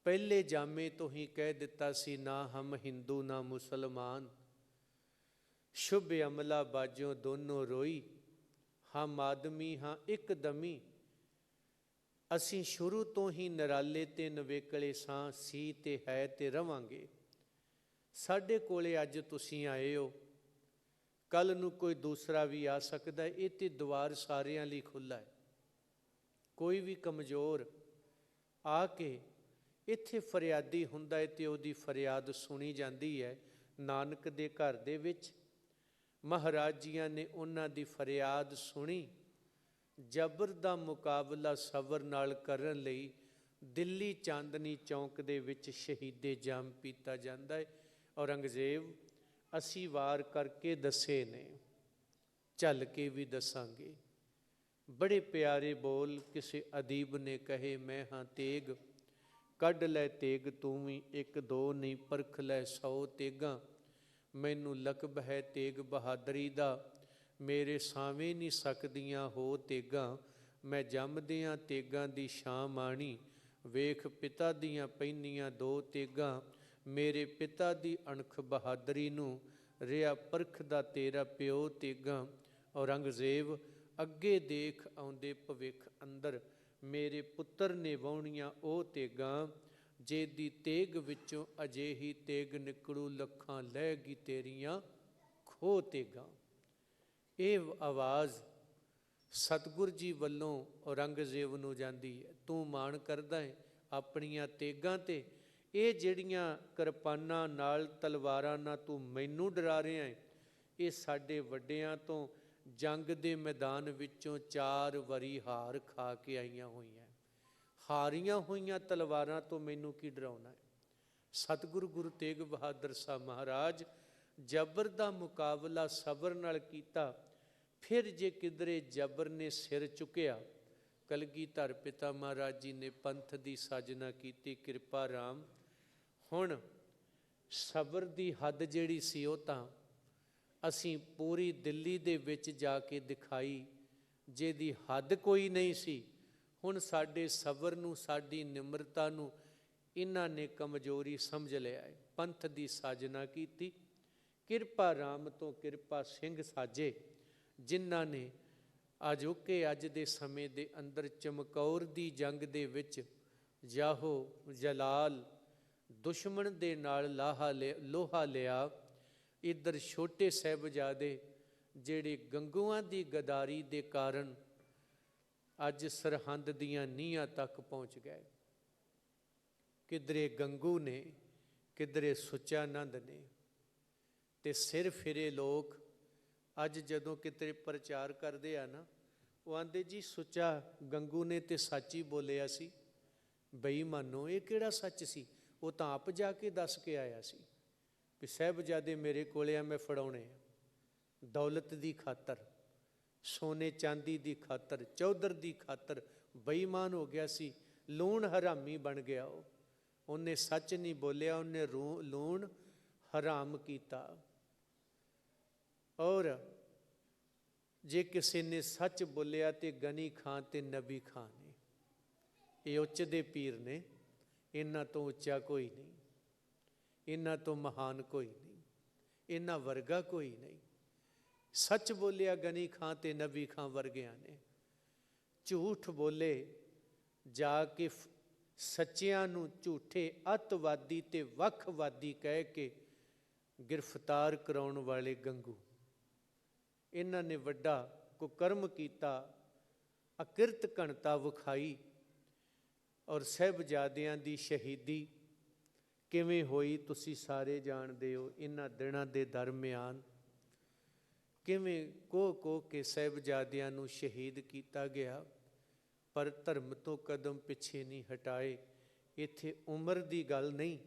ਪਹਿਲੇ ਜਾਮੇ ਤੋਂ ਹੀ ਕਹਿ ਦਿੱਤਾ ਸੀ, ਨਾ ਹਮ ਹਿੰਦੂ ਨਾ ਮੁਸਲਮਾਨ, ਸ਼ੁਭ ਅਮਲਾ ਬਾਜੋਂ ਦੋਨੋਂ ਰੋਈ, ਹਮ ਆਦਮੀ ਹਾਂ ਇੱਕ ਦਮੀ। ਅਸੀਂ ਸ਼ੁਰੂ ਤੋਂ ਹੀ ਨਿਰਾਲੇ ਤੇ ਨਵੇਕਲੇ ਸਾਂ, ਸੀ ਤੇ ਹੈ ਤੇ ਰਵਾਂਗੇ। ਸਾਡੇ ਕੋਲੇ ਅੱਜ ਤੁਸੀਂ ਆਏ ਹੋ, ਕੱਲ੍ਹ ਨੂੰ ਕੋਈ ਦੂਸਰਾ ਵੀ ਆ ਸਕਦਾ। ਇਹ ਤੇ ਦੁਆਰ ਸਾਰਿਆਂ ਲਈ ਖੁੱਲ੍ਹਾ ਹੈ। ਕੋਈ ਵੀ ਕਮਜ਼ੋਰ ਆ ਕੇ ਇੱਥੇ ਫਰਿਆਦੀ ਹੁੰਦਾ ਹੈ ਤੇ ਉਹਦੀ ਫਰਿਆਦ ਸੁਣੀ ਜਾਂਦੀ ਹੈ। ਨਾਨਕ ਦੇ ਘਰ ਦੇ ਵਿੱਚ ਮਹਾਰਾਜ ਜੀਆਂ ਨੇ ਉਹਨਾਂ ਦੀ ਫਰਿਆਦ ਸੁਣੀ। ਜਬਰ ਦਾ ਮੁਕਾਬਲਾ ਸਬਰ ਨਾਲ ਕਰਨ ਲਈ ਦਿੱਲੀ ਚਾਂਦਨੀ ਚੌਂਕ ਦੇ ਵਿੱਚ ਸ਼ਹੀਦੇ ਜਾਮ ਪੀਤਾ ਜਾਂਦਾ ਹੈ। ਔਰੰਗਜ਼ੇਬ ਅਸੀਂ ਵਾਰ ਕਰਕੇ ਦੱਸੇ ਨੇ, ਚੱਲ ਕੇ ਵੀ ਦੱਸਾਂਗੇ। ਬੜੇ ਪਿਆਰੇ ਬੋਲ ਕਿਸੇ ਅਦੀਬ ਨੇ ਕਹੇ, ਮੈਂ ਹਾਂ ਤੇਗ, ਕੱਢ ਲੈ ਤੇਗ ਤੂੰ ਵੀ, 1 2 ਨਹੀਂ ਪਰਖ ਲੈ 100 ਤੇਗਾਂ। ਮੈਨੂੰ ਲਕਬ ਹੈ ਤੇਗ ਬਹਾਦਰੀ ਦਾ, ਮੇਰੇ ਸਾਵੇਂ ਨਹੀਂ ਸਕਦੀਆਂ ਹੋ ਤੇਗਾਂ। ਮੈਂ ਜੰਮਦਿਆਂ ਤੇਗਾਂ ਦੀ ਛਾਂ ਮਾਣੀ, ਵੇਖ ਪਿਤਾ ਦੀਆਂ ਪੈਂਦੀਆਂ 2 ਤੇਗਾਂ। ਮੇਰੇ ਪਿਤਾ ਦੀ ਅਣਖ ਬਹਾਦਰੀ ਨੂੰ, ਰਿਹਾ ਪਰਖਦਾ ਤੇਰਾ ਪਿਓ ਤੇਗਾਂ। ਔਰੰਗਜ਼ੇਬ ਅੱਗੇ ਦੇਖ ਆਉਂਦੇ ਭਵਿੱਖ ਅੰਦਰ, ਮੇਰੇ ਪੁੱਤਰ ਨੇ ਵਾਹੁਣੀਆਂ ਉਹ ਤੇਗਾਂ। ਜੇ ਦੀ ਤੇਗ ਵਿੱਚੋਂ ਅਜਿਹੀ ਤੇਗ ਨਿਕਲੂ, ਲੱਖਾਂ ਲਹਿਗੀ ਤੇਰੀਆਂ ਖੋਹ ਤੇਗਾਂ। ਇਹ ਆਵਾਜ਼ ਸਤਿਗੁਰ ਜੀ ਵੱਲੋਂ ਔਰੰਗਜ਼ੇਬ ਨੂੰ ਜਾਂਦੀ ਹੈ। ਤੂੰ ਮਾਣ ਕਰਦਾ ਹੈ ਆਪਣੀਆਂ ਤੇਗਾਂ 'ਤੇ, ਇਹ ਜਿਹੜੀਆਂ ਕਿਰਪਾਨਾਂ ਨਾਲ, ਤਲਵਾਰਾਂ ਨਾਲ ਤੂੰ ਮੈਨੂੰ ਡਰਾ ਰਿਹਾ ਹੈ, ਇਹ ਸਾਡੇ ਵੱਡਿਆਂ ਤੋਂ ਜੰਗ ਦੇ ਮੈਦਾਨ ਵਿੱਚੋਂ 4 ਵਾਰੀ ਹਾਰ ਖਾ ਕੇ ਆਈਆਂ ਹੋਈਆਂ। ਹਾਰੀਆਂ ਹੋਈਆਂ ਤਲਵਾਰਾਂ ਤੋਂ ਮੈਨੂੰ ਕੀ ਡਰਾਉਣਾ ਹੈ। ਸਤਿਗੁਰੂ ਗੁਰੂ ਤੇਗ ਬਹਾਦਰ ਸਾਹਿਬ ਮਹਾਰਾਜ ਜਬਰ ਦਾ ਮੁਕਾਬਲਾ ਸਬਰ ਨਾਲ ਕੀਤਾ। ਫਿਰ ਜੇ ਕਿਧਰੇ ਜਬਰ ਨੇ ਸਿਰ ਚੁੱਕਿਆ, ਕਲਗੀਧਰ ਪਿਤਾ ਮਹਾਰਾਜ ਜੀ ਨੇ ਪੰਥ ਦੀ ਸਾਜਨਾ ਕੀਤੀ। ਕਿਰਪਾ ਰਾਮ ਹੁਣ ਸਬਰ ਦੀ ਹੱਦ ਜਿਹੜੀ ਸੀ ਉਹ ਤਾਂ ਅਸੀਂ ਪੂਰੀ ਦਿੱਲੀ ਦੇ ਵਿੱਚ ਜਾ ਕੇ ਦਿਖਾਈ, ਜਿਹਦੀ ਹੱਦ ਕੋਈ ਨਹੀਂ ਸੀ। ਹੁਣ ਸਾਡੇ ਸਬਰ ਨੂੰ, ਸਾਡੀ ਨਿਮਰਤਾ ਨੂੰ ਇਹਨਾਂ ਨੇ ਕਮਜ਼ੋਰੀ ਸਮਝ ਲਿਆ ਹੈ। ਪੰਥ ਦੀ ਸਾਜਨਾ ਕੀਤੀ। ਕਿਰਪਾ ਰਾਮ ਤੋਂ ਕਿਰਪਾ ਸਿੰਘ ਸਾਜੇ, ਜਿਨ੍ਹਾਂ ਨੇ ਅਜੋਕੇ ਅੱਜ ਦੇ ਸਮੇਂ ਦੇ ਅੰਦਰ ਚਮਕੌਰ ਦੀ ਜੰਗ ਦੇ ਵਿੱਚ ਜਾਹੋ ਜਲਾਲ ਦੁਸ਼ਮਣ ਦੇ ਨਾਲ ਲੋਹਾ ਲਿਆ। ਇੱਧਰ ਛੋਟੇ ਸਾਹਿਬਜ਼ਾਦੇ ਜਿਹੜੇ ਗੰਗੂਆਂ ਦੀ ਗਦਾਰੀ ਦੇ ਕਾਰਨ ਅੱਜ ਸਰਹੰਦ ਦੀਆਂ ਨੀਹਾਂ ਤੱਕ ਪਹੁੰਚ ਗਏ। ਕਿਧਰੇ ਗੰਗੂ ਨੇ, ਕਿਧਰੇ ਸੁੱਚਾਨੰਦ ਨੇ। ਤੇ ਸਿਰ ਫਿਰੇ ਲੋਕ ਅੱਜ ਜਦੋਂ ਕਿਤੇ ਪ੍ਰਚਾਰ ਕਰਦੇ ਆ ਨਾ, ਉਹ ਆਂਦੇ ਜੀ ਸੁੱਚਾ ਗੰਗੂ ਨੇ ਤੇ ਸੱਚ ਹੀ ਬੋਲਿਆ ਸੀ। ਬੇਈਮਾਨੋ, ਇਹ ਕਿਹੜਾ ਸੱਚ ਸੀ? ਉਹ ਤਾਂ ਆਪ ਜਾ ਕੇ ਦੱਸ ਕੇ ਆਇਆ ਸੀ ਵੀ ਸਾਹਿਬਜ਼ਾਦੇ ਮੇਰੇ ਕੋਲ ਆ, ਮੈਂ ਫੜਾਉਣੇ ਆ ਦੌਲਤ ਦੀ ਖਾਤਰ, ਸੋਨੇ ਚਾਂਦੀ ਦੀ ਖਾਤਰ, ਚੌਧਰ ਦੀ ਖਾਤਰ। ਬੇਈਮਾਨ ਹੋ ਗਿਆ ਸੀ, ਲੂਣ ਹਰਾਮੀ ਬਣ ਗਿਆ। ਉਹਨੇ ਸੱਚ ਨਹੀਂ ਬੋਲਿਆ, ਉਹਨੇ ਲੂਣ ਹਰਾਮ ਕੀਤਾ। ਔਰ ਜੇ ਕਿਸੇ ਨੇ ਸੱਚ ਬੋਲਿਆ ਤੇ ਗਨੀ ਖਾਂ ਤੇ ਨਬੀ ਖਾਂ ਨੇ, ਇਹ ਉੱਚ ਦੇ ਪੀਰ ਨੇ। ਇਹਨਾਂ ਤੋਂ ਉੱਚਾ ਕੋਈ ਨਹੀਂ, ਇਹਨਾਂ ਤੋਂ ਮਹਾਨ ਕੋਈ ਨਹੀਂ, ਇਹਨਾਂ ਵਰਗਾ ਕੋਈ ਨਹੀਂ। ਸੱਚ ਬੋਲਿਆ ਗਨੀ ਖਾਂ ਤੇ ਨਬੀ ਖਾਂ ਵਰਗਿਆਂ ਨੇ। ਝੂਠ ਬੋਲੇ ਜਾ ਕੇ ਸੱਚਿਆਂ ਨੂੰ ਝੂਠੇ, ਅੱਤਵਾਦੀ ਤੇ ਵੱਖਵਾਦੀ ਕਹਿ ਕੇ ਗ੍ਰਿਫਤਾਰ ਕਰਾਉਣ ਵਾਲੇ ਗੰਗੂ, ਇਹਨਾਂ ਨੇ ਵੱਡਾ ਕੁਕਰਮ ਕੀਤਾ, ਅਕਿਰਤ ਘਣਤਾ ਵਿਖਾਈ। ਔਰ ਸਾਹਿਬਜ਼ਾਦਿਆਂ ਦੀ ਸ਼ਹੀਦੀ ਕਿਵੇਂ ਹੋਈ ਤੁਸੀਂ ਸਾਰੇ ਜਾਣਦੇ ਹੋ। ਇਹਨਾਂ ਦਿਨਾਂ ਦੇ ਦਰਮਿਆਨ ਕਿਵੇਂ ਕੋਹ ਕੇ ਸਾਹਿਬਜ਼ਾਦਿਆਂ ਨੂੰ ਸ਼ਹੀਦ ਕੀਤਾ ਗਿਆ, ਪਰ ਧਰਮ ਤੋਂ ਕਦਮ ਪਿੱਛੇ ਨਹੀਂ ਹਟਾਏ। ਇੱਥੇ ਉਮਰ ਦੀ ਗੱਲ ਨਹੀਂ,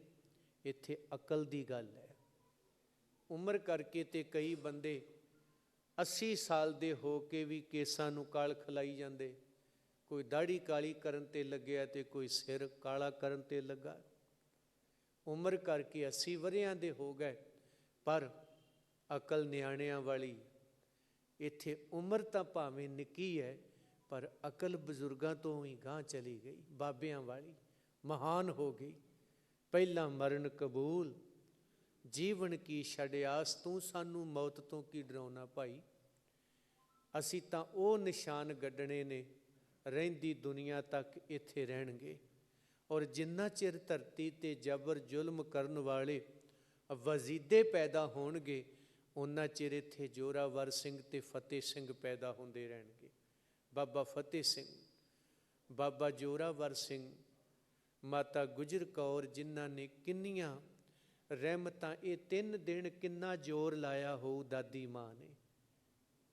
ਇੱਥੇ ਅਕਲ ਦੀ ਗੱਲ ਹੈ। ਉਮਰ ਕਰਕੇ ਤੇ ਕਈ ਬੰਦੇ 80 ਸਾਲ ਦੇ ਹੋ ਕੇ ਵੀ ਕੇਸਾਂ ਨੂੰ ਕਾਲ ਖਿਲਾਈ ਜਾਂਦੇ। ਕੋਈ ਦਾੜੀ ਕਾਲੀ ਕਰਨ ਤੇ ਲੱਗਿਆ ਤੇ ਕੋਈ ਸਿਰ ਕਾਲਾ ਕਰਨ ਤੇ ਲੱਗਾ। ਉਮਰ ਕਰਕੇ 80 ਵਰ੍ਹਿਆਂ ਦੇ ਹੋ ਗਏ, ਪਰ ਅਕਲ ਨਿਆਣਿਆਂ ਵਾਲੀ। ਇੱਥੇ ਉਮਰ ਤਾਂ ਭਾਵੇਂ ਨਿੱਕੀ ਹੈ, ਪਰ ਅਕਲ ਬਜ਼ੁਰਗਾਂ ਤੋਂ ਹੀ ਗਾਂਹ ਚਲੀ ਗਈ, ਬਾਬਿਆਂ ਵਾਲੀ ਮਹਾਨ ਹੋ ਗਈ। ਪਹਿਲਾਂ ਮਰਨ ਕਬੂਲ, ਜੀਵਨ ਕੀ ਛੱਡ ਆਸ, ਤੂੰ ਸਾਨੂੰ ਮੌਤ ਤੋਂ ਕੀ ਡਰਾਉਣਾ ਭਾਈ। ਅਸੀਂ ਤਾਂ ਉਹ ਨਿਸ਼ਾਨ ਗੱਡਣੇ ਨੇ, ਰਹਿੰਦੀ ਦੁਨੀਆ ਤੱਕ ਇੱਥੇ ਰਹਿਣਗੇ। ਔਰ ਜਿੰਨਾ ਚਿਰ ਧਰਤੀ 'ਤੇ ਜਬਰ ਜ਼ੁਲਮ ਕਰਨ ਵਾਲੇ ਵਜ਼ੀਦੇ ਪੈਦਾ ਹੋਣਗੇ, ਉਨਾ ਚਿਰ ਇੱਥੇ ਜੋਰਾਵਰ ਸਿੰਘ ਤੇ ਫਤਿਹ ਸਿੰਘ ਪੈਦਾ ਹੁੰਦੇ ਰਹਿਣਗੇ। ਬਾਬਾ ਫਤਿਹ ਸਿੰਘ, ਬਾਬਾ ਜੋਰਾਵਰ ਸਿੰਘ, ਮਾਤਾ ਗੁਜਰ ਕੌਰ, ਜਿਨ੍ਹਾਂ ਨੇ ਕਿੰਨੀਆਂ ਰਹਿਮਤਾਂ, ਇਹ 3 ਦਿਨ ਕਿੰਨਾ ਜ਼ੋਰ ਲਾਇਆ ਹੋਊ ਦਾਦੀ ਮਾਂ ਨੇ।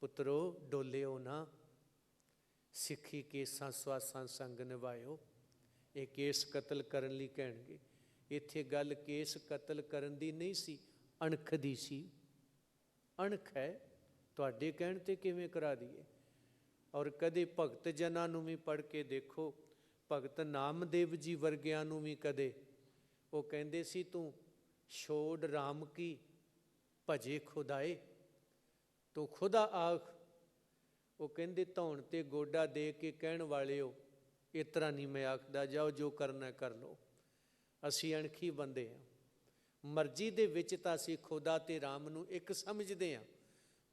ਪੁੱਤਰੋ ਡੋਲਿਓ ਨਾ, ਸਿੱਖੀ ਕੇਸਾਂ ਸਵਾਸਾਂ ਸੰਗ ਨਿਭਾਇਓ। ਇਹ ਕੇਸ ਕਤਲ ਕਰਨ ਲਈ ਕਹਿਣਗੇ। ਇੱਥੇ ਗੱਲ ਕੇਸ ਕਤਲ ਕਰਨ ਦੀ ਨਹੀਂ ਸੀ, ਅਣਖ ਦੀ ਸੀ। ਅਣਖ ਹੈ, ਤੁਹਾਡੇ ਕਹਿਣ 'ਤੇ ਕਿਵੇਂ ਕਰਾ ਦਈਏ। ਔਰ ਕਦੇ ਭਗਤ ਜਨਾਂ ਨੂੰ ਵੀ ਪੜ੍ਹ ਕੇ ਦੇਖੋ, ਭਗਤ ਨਾਮਦੇਵ ਜੀ ਵਰਗਿਆਂ ਨੂੰ ਵੀ ਕਦੇ ਉਹ ਕਹਿੰਦੇ ਸੀ, ਤੂੰ ਛੋੜ ਰਾਮ ਕੀ ਭਜੇ ਖੁਦਾਏ, ਤੂੰ ਖੁਦਾ ਆਖ। ਉਹ ਕਹਿੰਦੇ ਧੌਣ 'ਤੇ ਗੋਡਾ ਦੇ ਕੇ ਕਹਿਣ ਵਾਲਿਓ, ਇਸ ਤਰ੍ਹਾਂ ਨਹੀਂ ਮੈਂ ਆਖਦਾ, ਜਾਓ ਜੋ ਕਰਨਾ ਕਰ ਲਓ। ਅਸੀਂ ਅਣਖੀ ਬੰਦੇ ਹਾਂ, ਮਰਜ਼ੀ ਦੇ ਵਿੱਚ ਤਾਂ ਅਸੀਂ ਖੁਦਾ ਤੇ ਰਾਮ ਨੂੰ ਇੱਕ ਸਮਝਦੇ ਹਾਂ।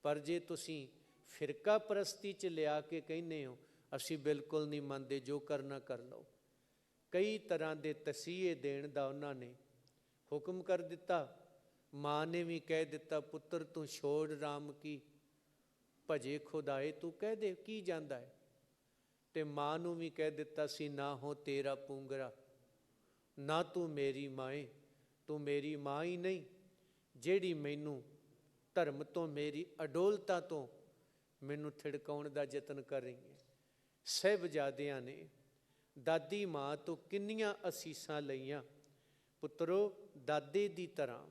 ਪਰ ਜੇ ਤੁਸੀਂ ਫਿਰਕਾ ਪ੍ਰਸਤੀ 'ਚ ਲਿਆ ਕੇ ਕਹਿੰਦੇ ਹੋ, ਅਸੀਂ ਬਿਲਕੁਲ ਨਹੀਂ ਮੰਨਦੇ, ਜੋ ਕਰਨਾ ਕਰ ਲਓ। ਕਈ ਤਰ੍ਹਾਂ ਦੇ ਤਸੀਹੇ ਦੇਣ ਦਾ ਉਹਨਾਂ ਨੇ ਹੁਕਮ ਕਰ ਦਿੱਤਾ। ਮਾਂ ਨੇ ਵੀ ਕਹਿ ਦਿੱਤਾ, ਪੁੱਤਰ ਤੂੰ ਛੋੜ ਰਾਮ ਕੀ ਭਜੇ ਖੁਦਾਏ, ਤੂੰ ਕਹਿ ਦੇ ਕੀ ਜਾਂਦਾ ਹੈ। ਤੇ ਮਾਂ ਨੂੰ ਵੀ ਕਹਿ ਦਿੱਤਾ ਸੀ, ਨਾ ਹੋ ਤੇਰਾ ਪੂੰਗਰਾ, ਨਾ ਤੂੰ ਮੇਰੀ ਮਾਏ, ਤੂੰ ਮੇਰੀ ਮਾਂ ਹੀ ਨਹੀਂ, ਜਿਹੜੀ ਮੈਨੂੰ ਧਰਮ ਤੋਂ, ਮੇਰੀ ਅਡੋਲਤਾ ਤੋਂ ਮੈਨੂੰ ਥਿੜਕਾਉਣ ਦਾ ਯਤਨ ਕਰ ਰਹੀ ਹੈ। ਸਾਹਿਬਜ਼ਾਦਿਆਂ ਨੇ ਦਾਦੀ ਮਾਂ ਤੋਂ ਕਿੰਨੀਆਂ ਅਸੀਸਾਂ ਲਈਆਂ। ਪੁੱਤਰੋ, ਦਾਦੇ ਦੀ ਤਰ੍ਹਾਂ,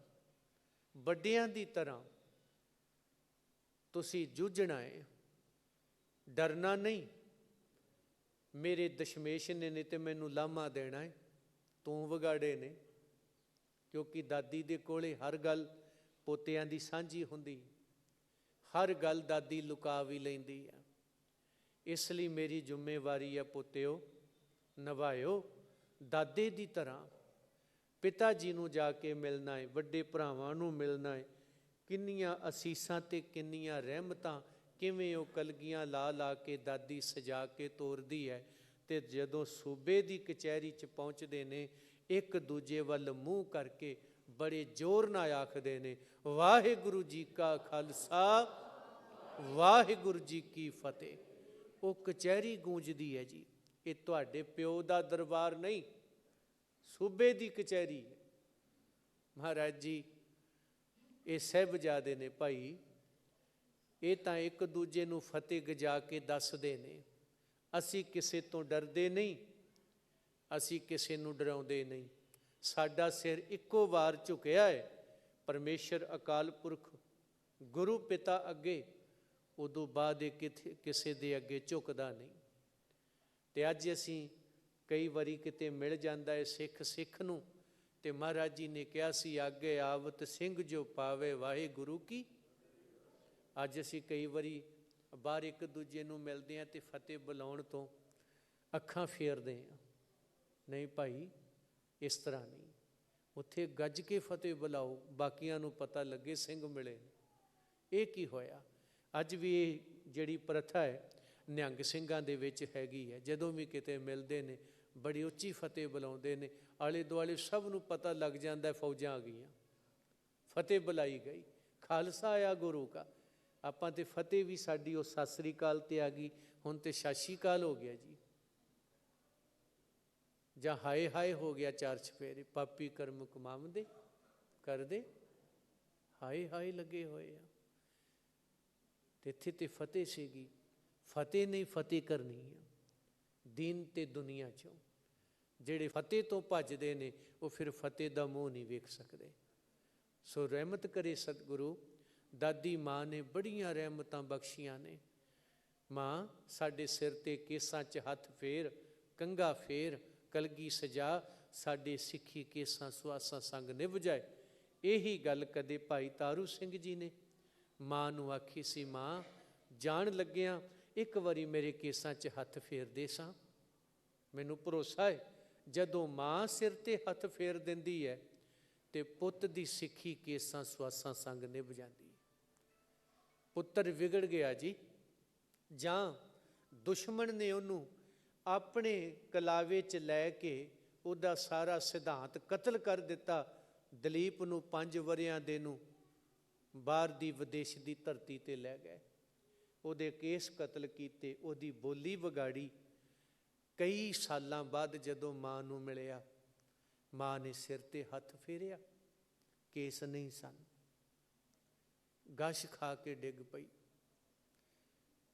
ਵੱਡਿਆਂ ਦੀ ਤਰ੍ਹਾਂ ਤੁਸੀਂ ਜੂਝਣਾ ਹੈ, ਡਰਨਾ ਨਹੀਂ। ਮੇਰੇ ਦਸ਼ਮੇਸ਼ ਨੇ ਤੇ ਮੈਨੂੰ ਲਾਮਾ ਦੇਣਾ ਹੈ, ਤੂੰ ਵਿਗਾੜੇ ਨੇ। ਕਿਉਂਕਿ ਦਾਦੀ ਦੇ ਕੋਲੇ ਹਰ ਗੱਲ ਪੋਤਿਆਂ ਦੀ ਸਾਂਝੀ ਹੁੰਦੀ, ਹਰ ਗੱਲ ਦਾਦੀ ਲੁਕਾ ਵੀ ਲੈਂਦੀ ਆ। ਇਸ ਲਈ ਮੇਰੀ ਜ਼ਿੰਮੇਵਾਰੀ ਹੈ ਪੋਤਿਓ, ਨਿਭਾਇਓ ਦਾਦੇ ਦੀ ਤਰ੍ਹਾਂ। ਪਿਤਾ ਜੀ ਨੂੰ ਜਾ ਕੇ ਮਿਲਣਾ ਹੈ, ਵੱਡੇ ਭਰਾਵਾਂ ਨੂੰ ਮਿਲਣਾ ਹੈ। ਕਿੰਨੀਆਂ ਅਸੀਸਾਂ ਤੇ ਕਿੰਨੀਆਂ ਰਹਿਮਤਾਂ, ਕਿਵੇਂ ਉਹ ਕਲਗੀਆਂ ਲਾ ਲਾ ਕੇ ਦਾਦੀ ਸਜਾ ਕੇ ਤੋਰਦੀ ਹੈ। ਅਤੇ ਜਦੋਂ ਸੂਬੇ ਦੀ ਕਚਹਿਰੀ 'ਚ ਪਹੁੰਚਦੇ ਨੇ, ਇੱਕ ਦੂਜੇ ਵੱਲ ਮੂੰਹ ਕਰਕੇ ਬੜੇ ਜ਼ੋਰ ਨਾਲ ਆਖਦੇ ਨੇ, ਵਾਹਿਗੁਰੂ ਜੀ ਕਾ ਖਾਲਸਾ, ਵਾਹਿਗੁਰੂ ਜੀ ਕੀ ਫਤਿਹ। ਉਹ ਕਚਹਿਰੀ ਗੂੰਜਦੀ ਹੈ ਜੀ। ਇਹ ਤੁਹਾਡੇ ਪਿਓ ਦਾ ਦਰਬਾਰ ਨਹੀਂ, ਸੂਬੇ ਦੀ ਕਚਹਿਰੀ ਹੈ। ਮਹਾਰਾਜ ਜੀ, ਇਹ ਸਾਹਿਬਜ਼ਾਦੇ ਨੇ ਭਾਈ, ਇਹ ਤਾਂ ਇੱਕ ਦੂਜੇ ਨੂੰ ਫਤਿਹ ਗਜਾ ਕੇ ਦੱਸਦੇ ਨੇ। ਅਸੀਂ ਕਿਸੇ ਤੋਂ ਡਰਦੇ ਨਹੀਂ, ਅਸੀਂ ਕਿਸੇ ਨੂੰ ਡਰਾਉਂਦੇ ਨਹੀਂ। ਸਾਡਾ ਸਿਰ ਇੱਕੋ ਵਾਰ ਝੁਕਿਆ ਹੈ ਪਰਮੇਸ਼ਰ ਅਕਾਲ ਪੁਰਖ ਗੁਰੂ ਪਿਤਾ ਅੱਗੇ, ਉਦੋਂ ਬਾਅਦ ਇਹ ਕਿਸੇ ਦੇ ਅੱਗੇ ਝੁਕਦਾ ਨਹੀਂ। ਅਤੇ ਅੱਜ ਅਸੀਂ ਕਈ ਵਾਰੀ ਕਿਤੇ ਮਿਲ ਜਾਂਦਾ ਹੈ ਸਿੱਖ ਨੂੰ, ਅਤੇ ਮਹਾਰਾਜ ਜੀ ਨੇ ਕਿਹਾ ਸੀ, ਆਗੇ ਆਵਤ ਸਿੰਘ ਜੋ ਪਾਵੇ ਵਾਹਿਗੁਰੂ ਕੀ। ਅੱਜ ਅਸੀਂ ਕਈ ਵਾਰੀ ਬਾਹਰ ਇੱਕ ਦੂਜੇ ਨੂੰ ਮਿਲਦੇ ਹਾਂ ਅਤੇ ਫਤਿਹ ਬੁਲਾਉਣ ਤੋਂ ਅੱਖਾਂ ਫੇਰਦੇ ਹਾਂ। ਨਹੀਂ ਭਾਈ, ਇਸ ਤਰ੍ਹਾਂ ਨਹੀਂ। ਉੱਥੇ ਗੱਜ ਕੇ ਫਤਿਹ ਬੁਲਾਓ, ਬਾਕੀਆਂ ਨੂੰ ਪਤਾ ਲੱਗੇ ਸਿੰਘ ਮਿਲੇ। ਇਹ ਕੀ ਹੋਇਆ? ਅੱਜ ਵੀ ਇਹ ਜਿਹੜੀ ਪ੍ਰਥਾ ਹੈ ਨਿਹੰਗ ਸਿੰਘਾਂ ਦੇ ਵਿੱਚ ਹੈਗੀ ਹੈ। ਜਦੋਂ ਵੀ ਕਿਤੇ ਮਿਲਦੇ ਨੇ ਬੜੀ ਉੱਚੀ ਫਤਿਹ ਬੁਲਾਉਂਦੇ ਨੇ, ਆਲੇ ਦੁਆਲੇ ਸਭ ਨੂੰ ਪਤਾ ਲੱਗ ਜਾਂਦਾ ਫੌਜਾਂ ਆ ਗਈਆਂ, ਫਤਿਹ ਬੁਲਾਈ ਗਈ, ਖਾਲਸਾ ਆਇਆ ਗੁਰੂ ਕਾ। ਆਪਾਂ ਤੇ ਫਤਿਹ ਵੀ ਸਾਡੀ ਉਹ ਸਤਿ ਸ੍ਰੀ ਅਕਾਲ 'ਤੇ ਆ ਗਈ, ਹੁਣ ਤੇ ਸਤਿ ਸ਼੍ਰੀ ਅਕਾਲ ਹੋ ਗਿਆ ਜੀ, ਜਾਂ ਹਾਏ ਹਾਏ ਹੋ ਗਿਆ। ਚਾਰ ਚਫੇਰੇ ਪਾਪੀ ਕਰਮ ਕਮਾਉਂਦੇ ਕਰਦੇ ਹਾਏ ਹਾਏ ਲੱਗੇ ਹੋਏ ਆ। ਤੇ ਇੱਥੇ ਤੇ ਫਤਿਹ ਸੀਗੀ। ਫਤਿਹ ਨਹੀਂ, ਫਤਿਹ ਕਰਨੀ ਆ ਦੀਨ ਤੇ ਦੁਨੀਆ 'ਚੋਂ। ਜਿਹੜੇ ਫਤਿਹ ਤੋਂ ਭੱਜਦੇ ਨੇ ਉਹ ਫਿਰ ਫਤਿਹ ਦਾ ਮੂੰਹ ਨਹੀਂ ਵੇਖ ਸਕਦੇ। ਸੋ ਰਹਿਮਤ ਕਰੇ ਸਤਿਗੁਰੂ। ਦਾਦੀ ਮਾਂ ਨੇ ਬੜੀਆਂ ਰਹਿਮਤਾਂ ਬਖਸ਼ੀਆਂ ਨੇ। ਮਾਂ ਸਾਡੇ ਸਿਰ 'ਤੇ ਕੇਸਾਂ 'ਚ ਹੱਥ ਫੇਰ, ਕੰਘਾ ਫੇਰ, ਕਲਗੀ ਸਜਾ, ਸਾਡੇ ਸਿੱਖੀ ਕੇਸਾਂ ਸੁਆਸਾਂ ਸੰਗ ਨਿਭ ਜਾਏ। ਇਹੀ ਗੱਲ ਕਦੇ ਭਾਈ ਤਾਰੂ ਸਿੰਘ ਜੀ ਨੇ ਮਾਂ ਨੂੰ ਆਖੀ ਸੀ, ਮਾਂ ਜਾਣ ਲੱਗਿਆਂ ਇੱਕ ਵਾਰੀ ਮੇਰੇ ਕੇਸਾਂ 'ਚ ਹੱਥ ਫੇਰਦੇ ਸਾਂ। ਮੈਨੂੰ ਭਰੋਸਾ ਹੈ ਜਦੋਂ ਮਾਂ ਸਿਰ 'ਤੇ ਹੱਥ ਫੇਰ ਦਿੰਦੀ ਹੈ ਤੇ ਪੁੱਤ ਦੀ ਸਿੱਖੀ ਕੇਸਾਂ ਸੁਆਸਾਂ ਸੰਗ ਨਿਭ ਜਾਂਦੀ। ਪੁੱਤਰ ਵਿਗੜ ਗਿਆ ਜੀ, ਜਾਂ ਦੁਸ਼ਮਣ ਨੇ ਉਹਨੂੰ ਆਪਣੇ ਕਲਾਵੇ 'ਚ ਲੈ ਕੇ ਉਹਦਾ ਸਾਰਾ ਸਿਧਾਂਤ ਕਤਲ ਕਰ ਦਿੱਤਾ। ਦਲੀਪ ਨੂੰ 5 ਵਰ੍ਹਿਆਂ ਦੇ ਨੂੰ ਬਾਹਰ ਦੀ ਵਿਦੇਸ਼ ਦੀ ਧਰਤੀ 'ਤੇ ਲੈ ਗਏ, ਉਹਦੇ ਕੇਸ ਕਤਲ ਕੀਤੇ, ਉਹਦੀ ਬੋਲੀ ਵਿਗਾੜੀ। ਕਈ ਸਾਲਾਂ ਬਾਅਦ ਜਦੋਂ ਮਾਂ ਨੂੰ ਮਿਲਿਆ, ਮਾਂ ਨੇ ਸਿਰ 'ਤੇ ਹੱਥ ਫੇਰਿਆ, ਕੇਸ ਨਹੀਂ ਸਨ, ਗਸ਼ ਖਾ ਕੇ ਡਿੱਗ ਪਈ।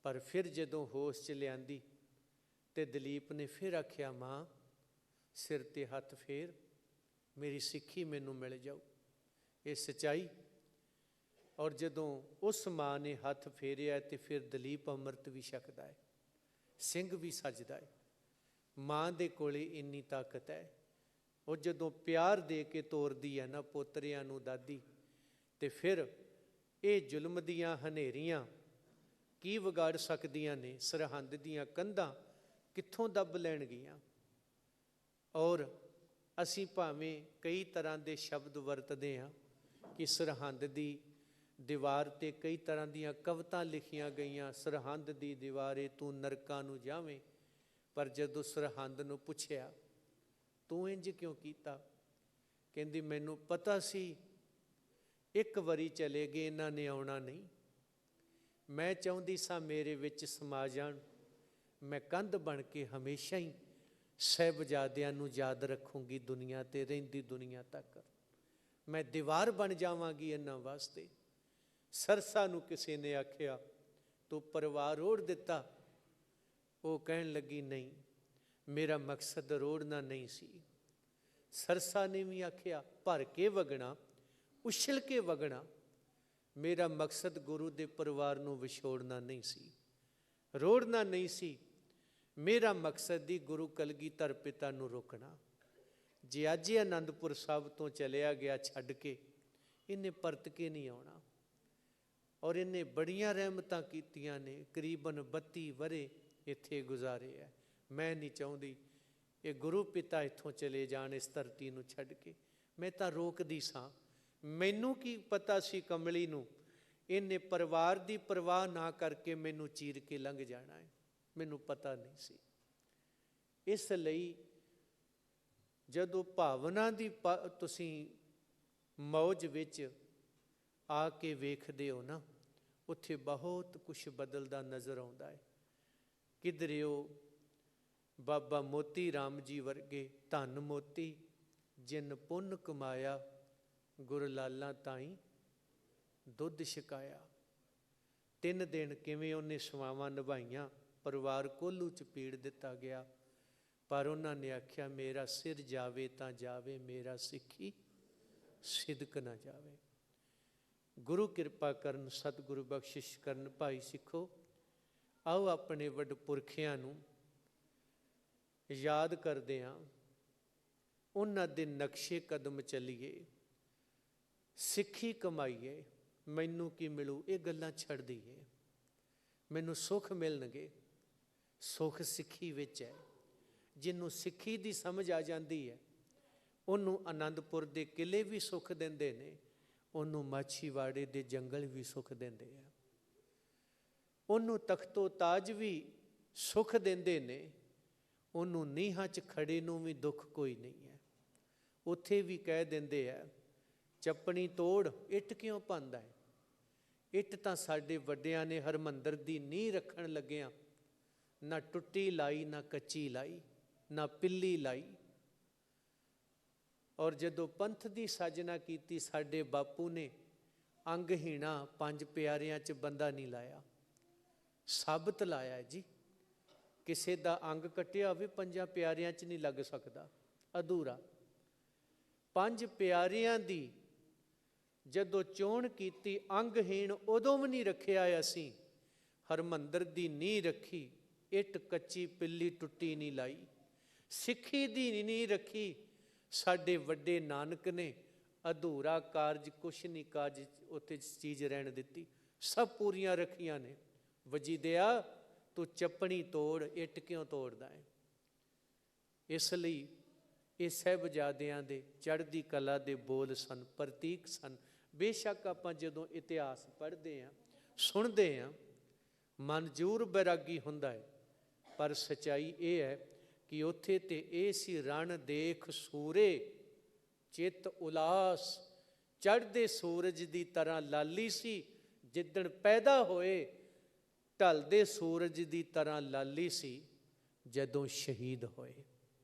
ਪਰ ਫਿਰ ਜਦੋਂ ਹੋਸ਼ 'ਚ ਲਿਆਂਦੀ ਤੇ ਦਲੀਪ ਨੇ ਫਿਰ ਆਖਿਆ, ਮਾਂ ਸਿਰ 'ਤੇ ਹੱਥ ਫੇਰ, ਮੇਰੀ ਸਿੱਖੀ ਮੈਨੂੰ ਮਿਲ ਜਾਊ। ਇਹ ਸੱਚਾਈ। ਔਰ ਜਦੋਂ ਉਸ ਮਾਂ ਨੇ ਹੱਥ ਫੇਰਿਆ ਤੇ ਫਿਰ ਦਲੀਪ ਅੰਮ੍ਰਿਤ ਵੀ ਛਕਦਾ ਹੈ, ਸਿੰਘ ਵੀ ਸੱਜਦਾ ਹੈ। ਮਾਂ ਦੇ ਕੋਲੇ ਇੰਨੀ ਤਾਕਤ ਹੈ। ਉਹ ਜਦੋਂ ਪਿਆਰ ਦੇ ਕੇ ਤੋਰਦੀ ਹੈ ਨਾ ਪੋਤਰਿਆਂ ਨੂੰ ਦਾਦੀ, ਤੇ ਫਿਰ ਇਹ ਜ਼ੁਲਮ ਦੀਆਂ ਹਨੇਰੀਆਂ ਕੀ ਵਿਗਾੜ ਸਕਦੀਆਂ ਨੇ? ਸਰਹੰਦ ਦੀਆਂ ਕੰਧਾਂ ਕਿੱਥੋਂ ਦੱਬ ਲੈਣਗੀਆਂ? ਔਰ ਅਸੀਂ ਭਾਵੇਂ ਕਈ ਤਰ੍ਹਾਂ ਦੇ ਸ਼ਬਦ ਵਰਤਦੇ ਹਾਂ ਕਿ ਸਰਹੰਦ ਦੀ ਦੀਵਾਰ 'ਤੇ ਕਈ ਤਰ੍ਹਾਂ ਦੀਆਂ ਕਵਿਤਾ ਲਿਖੀਆਂ ਗਈਆਂ, ਸਰਹੰਦ ਦੀ ਦੀਵਾਰੇ ਤੂੰ ਨਰਕਾਂ ਨੂੰ ਜਾਵੇਂ। ਪਰ ਜਦੋਂ ਸਰਹੰਦ ਨੂੰ ਪੁੱਛਿਆ ਤੂੰ ਇੰਝ ਕਿਉਂ ਕੀਤਾ, ਕਹਿੰਦੀ ਮੈਨੂੰ ਪਤਾ ਸੀ ਇੱਕ ਵਾਰੀ ਚਲੇ ਗਏ ਇਹਨਾਂ ਨੇ ਆਉਣਾ ਨਹੀਂ। ਮੈਂ ਚਾਹੁੰਦੀ ਸਾਂ ਮੇਰੇ ਵਿੱਚ ਸਮਾ ਜਾਣ। ਮੈਂ ਕੰਧ ਬਣ ਕੇ ਹਮੇਸ਼ਾ ਹੀ ਸਾਹਿਬਜ਼ਾਦਿਆਂ ਨੂੰ ਯਾਦ ਰੱਖੂੰਗੀ ਦੁਨੀਆ 'ਤੇ, ਰਹਿੰਦੀ ਦੁਨੀਆ ਤੱਕ। ਮੈਂ ਦੀਵਾਰ ਬਣ ਜਾਵਾਂਗੀ ਇਹਨਾਂ ਵਾਸਤੇ। ਸਰਸਾ ਨੂੰ ਕਿਸੇ ਨੇ ਆਖਿਆ ਤੂੰ ਪਰਿਵਾਰ ਰੋੜ ਦਿੱਤਾ। ਉਹ ਕਹਿਣ ਲੱਗੀ, ਨਹੀਂ, ਮੇਰਾ ਮਕਸਦ ਰੋੜਨਾ ਨਹੀਂ ਸੀ। ਸਰਸਾ ਨੇ ਵੀ ਆਖਿਆ, ਭਰ ਕੇ ਵਗਣਾ, ਉਛਲ ਕੇ ਵਗਣਾ। ਮੇਰਾ ਮਕਸਦ ਗੁਰੂ ਦੇ ਪਰਿਵਾਰ ਨੂੰ ਵਿਛੋੜਨਾ ਨਹੀਂ ਸੀ, ਰੋੜਨਾ ਨਹੀਂ ਸੀ। ਮੇਰਾ ਮਕਸਦ ਹੀ ਗੁਰੂ ਕਲਗੀਧਰ ਪਿਤਾ ਨੂੰ ਰੋਕਣਾ। ਜੇ ਅੱਜ ਇਹ ਆਨੰਦਪੁਰ ਸਾਹਿਬ ਤੋਂ ਚਲਿਆ ਗਿਆ ਛੱਡ ਕੇ, ਇਹਨੇ ਪਰਤ ਕੇ ਨਹੀਂ ਆਉਣਾ। ਔਰ ਇਹਨੇ ਬੜੀਆਂ ਰਹਿਮਤਾਂ ਕੀਤੀਆਂ ਨੇ, ਕਰੀਬਨ 32 ਵਰ੍ਹੇ ਇੱਥੇ ਗੁਜ਼ਾਰੇ ਹੈ। ਮੈਂ ਨਹੀਂ ਚਾਹੁੰਦੀ ਇਹ ਗੁਰੂ ਪਿਤਾ ਇੱਥੋਂ ਚਲੇ ਜਾਣ, ਇਸ ਧਰਤੀ ਨੂੰ ਛੱਡ ਕੇ। ਮੈਂ ਤਾਂ ਰੋਕਦੀ ਸਾਂ। ਮੈਨੂੰ ਕੀ ਪਤਾ ਸੀ ਕਮਲੀ ਨੂੰ ਇਹਨੇ ਪਰਿਵਾਰ ਦੀ ਪਰਵਾਹ ਨਾ ਕਰਕੇ ਮੈਨੂੰ ਚੀਰ ਕੇ ਲੰਘ ਜਾਣਾ ਹੈ, ਮੈਨੂੰ ਪਤਾ ਨਹੀਂ ਸੀ। ਇਸ ਲਈ ਜਦੋਂ ਭਾਵਨਾ ਦੀ ਤੁਸੀਂ ਮੌਜ ਵਿੱਚ ਆ ਕੇ ਵੇਖਦੇ ਹੋ ਨਾ, ਉੱਥੇ ਬਹੁਤ ਕੁਛ ਬਦਲਦਾ ਨਜ਼ਰ ਆਉਂਦਾ ਹੈ। ਕਿਧਰੇ ਉਹ ਬਾਬਾ ਮੋਤੀ ਰਾਮ ਜੀ ਵਰਗੇ, ਧੰਨ ਮੋਤੀ ਜਿਨ ਪੁੰਨ ਕਮਾਇਆ, ਗੁਰ ਲਾਲਾ ਤਾਈਂ ਦੁੱਧ ਛਕਾਇਆ। 3 ਦਿਨ ਕਿਵੇਂ ਉਹਨੇ ਸੇਵਾਵਾਂ ਨਿਭਾਈਆਂ, ਪਰਿਵਾਰ ਕੋਹਲੂ ਚ ਪੀੜ ਦਿੱਤਾ ਗਿਆ, ਪਰ ਉਹਨਾਂ ਨੇ ਆਖਿਆ, ਮੇਰਾ ਸਿਰ ਜਾਵੇ ਤਾਂ ਜਾਵੇ, ਮੇਰਾ ਸਿੱਖੀ ਸਿਦਕ ਨਾ ਜਾਵੇ। ਗੁਰੂ ਕਿਰਪਾ ਕਰਨ, ਸਤਿਗੁਰੂ ਬਖਸ਼ਿਸ਼ ਕਰਨ। ਭਾਈ ਸਿੱਖੋ, ਆਓ ਆਪਣੇ ਵੱਡ ਪੁਰਖਿਆਂ ਨੂੰ ਯਾਦ ਕਰਦੇ ਹਾਂ, ਉਹਨਾਂ ਦੇ ਨਕਸ਼ੇ ਕਦਮ ਚੱਲੀਏ, ਸਿੱਖੀ ਕਮਾਈਏ। ਮੈਨੂੰ ਕੀ ਮਿਲੂ, ਇਹ ਗੱਲਾਂ ਛੱਡ ਦਈਏ। ਮੈਨੂੰ ਸੁੱਖ ਮਿਲਣਗੇ, ਸੁੱਖ ਸਿੱਖੀ ਵਿੱਚ ਹੈ। ਜਿਹਨੂੰ ਸਿੱਖੀ ਦੀ ਸਮਝ ਆ ਜਾਂਦੀ ਹੈ, ਉਹਨੂੰ ਆਨੰਦਪੁਰ ਦੇ ਕਿਲੇ ਵੀ ਸੁੱਖ ਦਿੰਦੇ ਨੇ, ਉਹਨੂੰ ਮਾਛੀਵਾੜੇ ਦੇ ਜੰਗਲ ਵੀ ਸੁੱਖ ਦਿੰਦੇ ਆ, ਉਹਨੂੰ ਤਖਤੋ ਤਾਜ ਵੀ ਸੁੱਖ ਦਿੰਦੇ ਨੇ, ਉਹਨੂੰ ਨੀਹਾਂ 'ਚ ਖੜੇ ਨੂੰ ਵੀ ਦੁੱਖ ਕੋਈ ਨਹੀਂ ਹੈ। ਉੱਥੇ ਵੀ ਕਹਿ ਦਿੰਦੇ ਆ, ਚੱਪਣੀ ਤੋੜ ਇੱਟ ਕਿਉਂ ਪਾਉਂਦਾ ਹੈ। ਇੱਟ ਤਾਂ ਸਾਡੇ ਵੱਡਿਆਂ ਨੇ ਹਰਮੰਦਰ ਦੀ ਨੀਂਹ ਰੱਖਣ ਲੱਗਿਆਂ ਨਾ ਟੁੱਟੀ ਲਾਈ, ਨਾ ਕੱਚੀ ਲਾਈ, ਨਾ ਪਿੱਲੀ ਲਾਈ। ਔਰ ਜਦੋਂ ਪੰਥ ਦੀ ਸਾਜਨਾ ਕੀਤੀ, ਸਾਡੇ ਬਾਪੂ ਨੇ ਅੰਗਹੀਣਾ 5 ਪਿਆਰਿਆਂ 'ਚ ਬੰਦਾ ਨਹੀਂ ਲਾਇਆ, ਸਾਬਤ ਲਾਇਆ ਜੀ। ਕਿਸੇ ਦਾ ਅੰਗ ਕੱਟਿਆ ਹੋਵੇ 5 ਪਿਆਰਿਆਂ 'ਚ ਨਹੀਂ ਲੱਗ ਸਕਦਾ, ਅਧੂਰਾ। 5 ਪਿਆਰਿਆਂ ਦੀ ਜਦੋਂ ਚੋਣ ਕੀਤੀ, ਅੰਗਹੀਣ ਉਦੋਂ ਵੀ ਨਹੀਂ ਰੱਖਿਆ ਅਸੀਂ। ਹਰਮੰਦਰ ਦੀ ਨੀਂਹ ਰੱਖੀ, ਇੱਟ ਕੱਚੀ ਪਿੱਲੀ ਟੁੱਟੀ ਨਹੀਂ ਲਾਈ। ਸਿੱਖੀ ਦੀ ਨੀਂਹ ਰੱਖੀ ਸਾਡੇ ਵੱਡੇ ਨਾਨਕ ਨੇ, ਅਧੂਰਾ ਕਾਰਜ ਕੁਛ ਨਹੀਂ, ਕਾਰਜ ਉੱਥੇ ਚੀਜ਼ ਰਹਿਣ ਦਿੱਤੀ, ਸਭ ਪੂਰੀਆਂ ਰੱਖੀਆਂ ਨੇ। ਵਜੀਦਿਆ ਤੂੰ ਚੱਪਣੀ ਤੋੜ, ਇੱਟ ਕਿਉਂ ਤੋੜਦਾ ਹੈ। ਇਸ ਲਈ ਇਹ ਸਾਹਿਬਜ਼ਾਦਿਆਂ ਦੇ ਚੜ੍ਹਦੀ ਕਲਾ ਦੇ ਬੋਲ ਸਨ, ਪ੍ਰਤੀਕ ਸਨ। ਬੇਸ਼ੱਕ ਆਪਾਂ ਜਦੋਂ ਇਤਿਹਾਸ ਪੜ੍ਹਦੇ ਹਾਂ, ਸੁਣਦੇ ਹਾਂ, ਮਨ ਜ਼ਰੂਰ ਬੈਰਾਗੀ ਹੁੰਦਾ ਹੈ, ਪਰ ਸੱਚਾਈ ਇਹ ਹੈ ਕਿ ਉੱਥੇ ਤੇ ਇਹ ਸੀ, ਰਣ ਦੇਖ ਸੂਰੇ ਚਿੱਤ ਉਲਾਸ। ਚੜ੍ਹਦੇ ਸੂਰਜ ਦੀ ਤਰ੍ਹਾਂ ਲਾਲੀ ਸੀ ਜਿੱਦਣ ਪੈਦਾ ਹੋਏ, ਢਲਦੇ ਸੂਰਜ ਦੀ ਤਰ੍ਹਾਂ ਲਾਲੀ ਸੀ ਜਦੋਂ ਸ਼ਹੀਦ ਹੋਏ।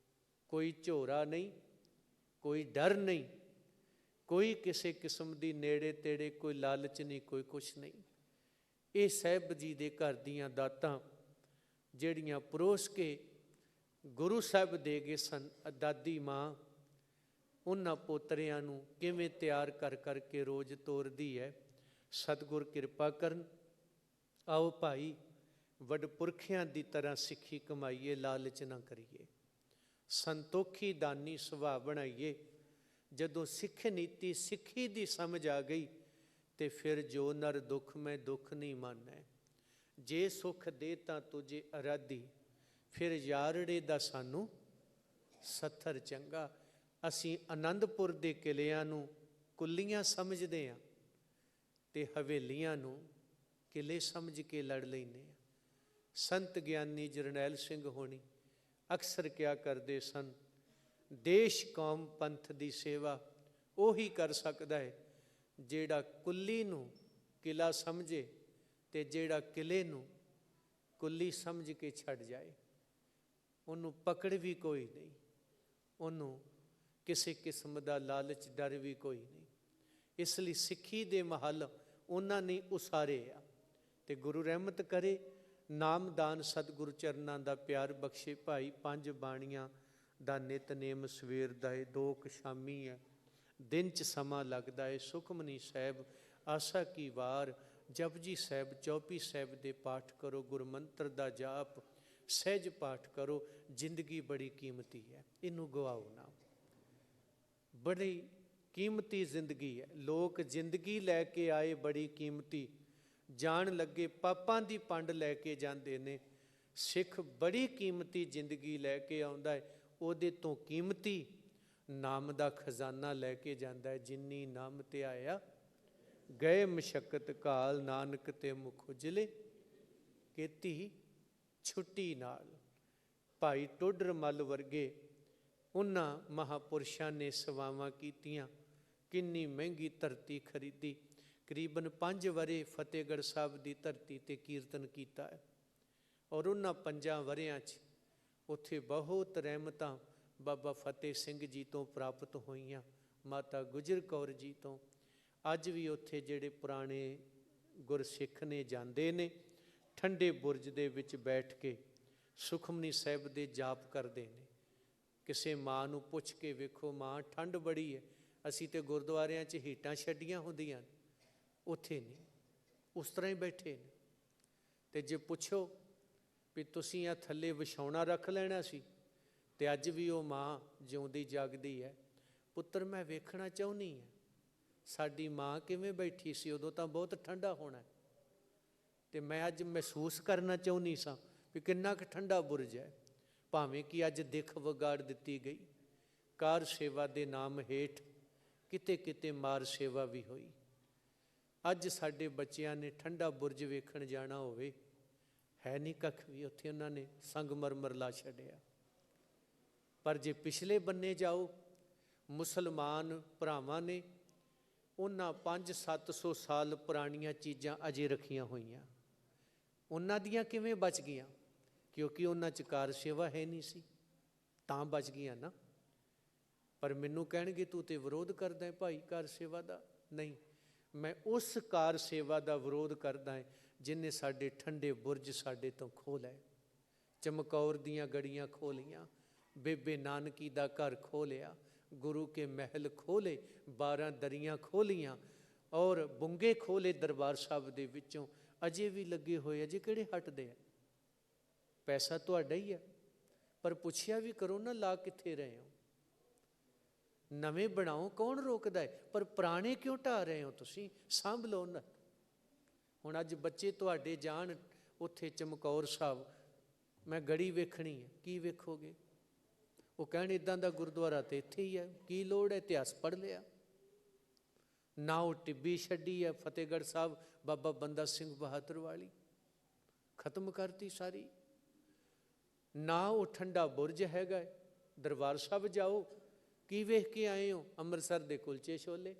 ਕੋਈ ਝੋਰਾ ਨਹੀਂ, ਕੋਈ ਡਰ ਨਹੀਂ, ਕੋਈ ਕਿਸੇ ਕਿਸਮ ਦੀ ਨੇੜੇ ਤੇੜੇ ਕੋਈ ਲਾਲਚ ਨਹੀਂ, ਕੋਈ ਕੁਛ ਨਹੀਂ। ਇਹ ਸਾਹਿਬ ਜੀ ਦੇ ਘਰ ਦੀਆਂ ਦਾਤਾਂ ਜਿਹੜੀਆਂ ਪਰੋਸ ਕੇ ਗੁਰੂ ਸਾਹਿਬ ਦੇ ਗਏ ਸਨ। ਦਾਦੀ ਮਾਂ ਉਹਨਾਂ ਪੋਤਰਿਆਂ ਨੂੰ ਕਿਵੇਂ ਤਿਆਰ ਕਰ ਕਰਕੇ ਰੋਜ਼ ਤੋਰਦੀ ਹੈ। ਸਤਿਗੁਰ ਕਿਰਪਾ ਕਰਨ। ਆਓ ਭਾਈ, ਵੱਡ ਪੁਰਖਿਆਂ ਦੀ ਤਰ੍ਹਾਂ ਸਿੱਖੀ ਕਮਾਈਏ, ਲਾਲਚ ਨਾ ਕਰੀਏ, ਸੰਤੋਖੀ ਦਾਨੀ ਸੁਭਾਅ ਬਣਾਈਏ। ਜਦੋਂ ਸਿੱਖ ਨੀਤੀ ਸਿੱਖੀ ਦੀ ਸਮਝ ਆ ਗਈ ਤੇ ਫਿਰ ਜੋ ਨਰ ਦੁੱਖ ਮੈਂ ਦੁੱਖ ਨਹੀਂ ਮਾਨੈ, ਜੇ ਸੁੱਖ ਦੇ ਤਾਂ ਤੁਝੇ ਅਰਾਧੀ, ਫਿਰ ਯਾਰੜੇ ਦਾ ਸਾਨੂੰ ਸੱਥਰ ਚੰਗਾ। ਅਸੀਂ ਆਨੰਦਪੁਰ ਦੇ ਕਿਲਿਆਂ ਨੂੰ ਕੁੱਲੀਆਂ ਸਮਝਦੇ ਹਾਂ ਤੇ ਹਵੇਲੀਆਂ ਨੂੰ ਕਿਲੇ ਸਮਝ ਕੇ ਲੜ ਲੈਂਦੇ ਹਾਂ। ਸੰਤ ਗਿਆਨੀ ਜਰਨੈਲ ਸਿੰਘ ਹੋਣੀ ਅਕਸਰ ਕਿਆ ਕਰਦੇ ਸਨ, ਦੇਸ਼ ਕੌਮ ਪੰਥ ਦੀ ਸੇਵਾ ਉਹੀ ਕਰ ਸਕਦਾ ਹੈ ਜਿਹੜਾ ਕੁੱਲੀ ਨੂੰ ਕਿਲਾ ਸਮਝੇ ਤੇ ਜਿਹੜਾ ਕਿਲੇ ਨੂੰ ਕੁੱਲੀ ਸਮਝ ਕੇ ਛੱਡ ਜਾਏ। ਉਹਨੂੰ ਪਕੜ ਵੀ ਕੋਈ ਨਹੀਂ, ਉਹਨੂੰ ਕਿਸੇ ਕਿਸਮ ਦਾ ਲਾਲਚ ਡਰ ਵੀ ਕੋਈ ਨਹੀਂ। ਇਸ ਲਈ ਸਿੱਖੀ ਦੇ ਮਹੱਲ ਉਹਨਾਂ ਨੇ ਉਸਾਰੇ ਆ ਤੇ ਗੁਰੂ ਰਹਿਮਤ ਕਰੇ, ਨਾਮਦਾਨ ਸਤਿਗੁਰੂ ਚਰਨਾਂ ਦਾ ਪਿਆਰ ਬਖਸ਼ੇ ਭਾਈ। 5 ਬਾਣੀਆਂ ਦਾ ਨਿਤਨੇਮ ਸਵੇਰ ਦਾ ਏ, 2 ਕੁ ਸ਼ਾਮੀ ਹੈ, ਦਿਨ 'ਚ ਸਮਾਂ ਲੱਗਦਾ ਏ। ਸੁਖਮਨੀ ਸਾਹਿਬ, ਆਸਾ ਕੀ ਵਾਰ, ਜਪਜੀ ਸਾਹਿਬ, ਚੌਪਈ ਸਾਹਿਬ ਦੇ ਪਾਠ ਕਰੋ, ਗੁਰਮੰਤਰ ਦਾ ਜਾਪ, ਸਹਿਜ ਪਾਠ ਕਰੋ। ਜ਼ਿੰਦਗੀ ਬੜੀ ਕੀਮਤੀ ਹੈ, ਇਹਨੂੰ ਗਵਾਓ ਨਾ। ਬੜੀ ਕੀਮਤੀ ਜ਼ਿੰਦਗੀ ਹੈ। ਲੋਕ ਜ਼ਿੰਦਗੀ ਲੈ ਕੇ ਆਏ ਬੜੀ ਕੀਮਤੀ, ਜਾਣ ਲੱਗੇ ਪਾਪਾਂ ਦੀ ਪੰਡ ਲੈ ਕੇ ਜਾਂਦੇ ਨੇ। ਸਿੱਖ ਬੜੀ ਕੀਮਤੀ ਜ਼ਿੰਦਗੀ ਲੈ ਕੇ ਆਉਂਦਾ ਹੈ, ਉਹਦੇ ਤੋਂ ਕੀਮਤੀ ਨਾਮ ਦਾ ਖਜ਼ਾਨਾ ਲੈ ਕੇ ਜਾਂਦਾ ਹੈ। ਜਿੰਨੀ ਨਾਮ ਤੇ ਆਇਆ ਗਏ ਮਸ਼ੱਕਤ ਕਾਲ, ਨਾਨਕ ਤੇ ਮੁਖ ਉਜਲੇ ਕੀਤੀ ਛੁੱਟੀ ਨਾਲ। ਭਾਈ ਟੋਡਰ ਮੱਲ ਵਰਗੇ ਉਹਨਾਂ ਮਹਾਂਪੁਰਸ਼ਾਂ ਨੇ ਸੇਵਾਵਾਂ ਕੀਤੀਆਂ, ਕਿੰਨੀ ਮਹਿੰਗੀ ਧਰਤੀ ਖਰੀਦੀ। ਕਰੀਬਨ 5 ਵਰ੍ਹੇ ਫਤਿਹਗੜ੍ਹ ਸਾਹਿਬ ਦੀ ਧਰਤੀ 'ਤੇ ਕੀਰਤਨ ਕੀਤਾ ਹੈ, ਔਰ ਉਹਨਾਂ 5 ਵਰ੍ਹਿਆਂ 'ਚ ਉੱਥੇ ਬਹੁਤ ਰਹਿਮਤਾਂ ਬਾਬਾ ਫਤਿਹ ਸਿੰਘ ਜੀ ਤੋਂ ਪ੍ਰਾਪਤ ਹੋਈਆਂ, ਮਾਤਾ ਗੁਜਰ ਕੌਰ ਜੀ ਤੋਂ। ਅੱਜ ਵੀ ਉੱਥੇ ਜਿਹੜੇ ਪੁਰਾਣੇ ਗੁਰਸਿੱਖ ਨੇ ਜਾਂਦੇ ਨੇ, ਠੰਡੇ ਬੁਰਜ ਦੇ ਵਿੱਚ ਬੈਠ ਕੇ ਸੁਖਮਨੀ ਸਾਹਿਬ ਦੇ ਜਾਪ ਕਰਦੇ ਨੇ। ਕਿਸੇ ਮਾਂ ਨੂੰ ਪੁੱਛ ਕੇ ਵੇਖੋ, ਮਾਂ ਠੰਡ ਬੜੀ ਹੈ, ਅਸੀਂ ਤੇ ਗੁਰਦੁਆਰਿਆਂ 'ਚ ਹੀਟਾਂ ਛੱਡੀਆਂ ਹੁੰਦੀਆਂ, ਉੱਥੇ ਨਹੀਂ, ਉਸ ਤਰ੍ਹਾਂ ਹੀ ਬੈਠੇ ਨੇ। ਤੇ ਜੇ ਪੁੱਛੋ ਵੀ ਤੁਸੀਂ ਆ ਥੱਲੇ ਵਿਛਾਉਣਾ ਰੱਖ ਲੈਣਾ ਸੀ, ਤੇ ਅੱਜ ਵੀ ਉਹ ਮਾਂ ਜਿਉਂਦੀ ਜਾਗਦੀ ਹੈ। ਪੁੱਤਰ ਮੈਂ ਵੇਖਣਾ ਚਾਹੁੰਦੀ ਹਾਂ ਸਾਡੀ ਮਾਂ ਕਿਵੇਂ ਬੈਠੀ ਸੀ, ਉਦੋਂ ਤਾਂ ਬਹੁਤ ਠੰਡਾ ਹੋਣਾ, ਤੇ ਮੈਂ ਅੱਜ ਮਹਿਸੂਸ ਕਰਨਾ ਚਾਹੁੰਦੀ ਸਾਂ ਵੀ ਕਿੰਨਾ ਕੁ ਠੰਡਾ ਬੁਰਜ ਹੈ। ਭਾਵੇਂ ਕਿ ਅੱਜ ਦਿੱਖ ਵਿਗਾੜ ਦਿੱਤੀ ਗਈ, ਕਾਰ ਸੇਵਾ ਦੇ ਨਾਮ ਹੇਠ ਕਿਤੇ ਕਿਤੇ ਮਾਰ ਸੇਵਾ ਵੀ ਹੋਈ। ਅੱਜ ਸਾਡੇ ਬੱਚਿਆਂ ਨੇ ਠੰਡਾ ਬੁਰਜ ਵੇਖਣ ਜਾਣਾ ਹੋਵੇ, ਹੈ ਨਹੀਂ ਕੱਖ ਵੀ ਉੱਥੇ, ਉਹਨਾਂ ਨੇ ਸੰਗਮਰਮਰ ਲਾ ਛੱਡਿਆ। ਪਰ ਜੇ ਪਿਛਲੇ ਬੰਨੇ ਜਾਓ, ਮੁਸਲਮਾਨ ਭਰਾਵਾਂ ਨੇ ਉਹਨਾਂ 500-700 ਸਾਲ ਪੁਰਾਣੀਆਂ ਚੀਜ਼ਾਂ ਅਜੇ ਰੱਖੀਆਂ ਹੋਈਆਂ। ਉਹਨਾਂ ਦੀਆਂ ਕਿਵੇਂ ਬਚ ਗਈਆਂ? ਕਿਉਂਕਿ ਉਹਨਾਂ 'ਚ ਕਾਰ ਸੇਵਾ ਹੈ ਨਹੀਂ ਸੀ, ਤਾਂ ਬਚ ਗਈਆਂ ਨਾ। ਪਰ ਮੈਨੂੰ ਕਹਿਣਗੇ ਤੂੰ ਤੇ ਵਿਰੋਧ ਕਰਦਾ ਹੈ ਭਾਈ ਕਾਰ ਸੇਵਾ ਦਾ। ਨਹੀਂ, ਮੈਂ ਉਸ ਕਾਰ ਸੇਵਾ ਦਾ ਵਿਰੋਧ ਕਰਦਾ ਹੈ ਜਿਹਨੇ ਸਾਡੇ ਠੰਡੇ ਬੁਰਜ ਸਾਡੇ ਤੋਂ ਖੋਹ ਲਏ। ਚਮਕੌਰ ਦੀਆਂ ਗੜੀਆਂ ਖੋਲੀਆਂ, ਬੇਬੇ ਨਾਨਕੀ ਦਾ ਘਰ ਖੋਲਿਆ, ਗੁਰੂ ਕੇ ਮਹਿਲ ਖੋਲੇ, 12 ਦਰੀਆਂ ਖੋਲੀਆਂ, ਔਰ ਬੁੰਗੇ ਖੋਲੇ ਦਰਬਾਰ ਸਾਹਿਬ ਦੇ ਵਿੱਚੋਂ। ਅਜੇ ਵੀ ਲੱਗੇ ਹੋਏ, ਅਜੇ ਕਿਹੜੇ ਹਟਦੇ ਆ? ਪੈਸਾ ਤੁਹਾਡਾ ਹੀ ਹੈ, ਪਰ ਪੁੱਛਿਆ ਵੀ ਕਰੋ ਨਾ ਲਾ ਕਿੱਥੇ ਰਹੇ ਹੋ? ਨਵੇਂ ਬਣਾਓ, ਕੌਣ ਰੋਕਦਾ ਹੈ? ਪਰ ਪੁਰਾਣੇ ਕਿਉਂ ਢਾਹ ਰਹੇ ਹੋ ਤੁਸੀਂ? ਸਾਂਭ ਲਓ ਨਾ। ਹੁਣ ਅੱਜ ਬੱਚੇ ਤੁਹਾਡੇ ਜਾਣ ਉੱਥੇ ਚਮਕੌਰ ਸਾਹਿਬ, ਮੈਂ ਗੜੀ ਵੇਖਣੀ ਹੈ, ਕੀ ਵੇਖੋਗੇ? ਉਹ ਕਹਿਣ ਇੱਦਾਂ ਦਾ ਗੁਰਦੁਆਰਾ ਤਾਂ ਇੱਥੇ ਹੀ ਹੈ, ਕੀ ਲੋੜ ਹੈ? ਇਤਿਹਾਸ ਪੜ੍ਹ ਲਿਆ ਨਾ। ਉਹ ਟਿੱਬੀ ਛੱਡੀ ਹੈ ਫਤਿਹਗੜ੍ਹ ਸਾਹਿਬ ਬਾਬਾ ਬੰਦਾ ਸਿੰਘ ਬਹਾਦਰ ਵਾਲੀ, ਖਤਮ ਕਰਤੀ ਸਾਰੀ। ਨਾ ਉਹ ਠੰਡਾ ਬੁਰਜ ਹੈਗਾ। ਦਰਬਾਰ ਸਾਹਿਬ ਜਾਓ, ਕੀ ਵੇਖ ਕੇ ਆਏ ਹੋ? ਅੰਮ੍ਰਿਤਸਰ ਦੇ ਕੁਲਚੇ ਛੋਲੇ,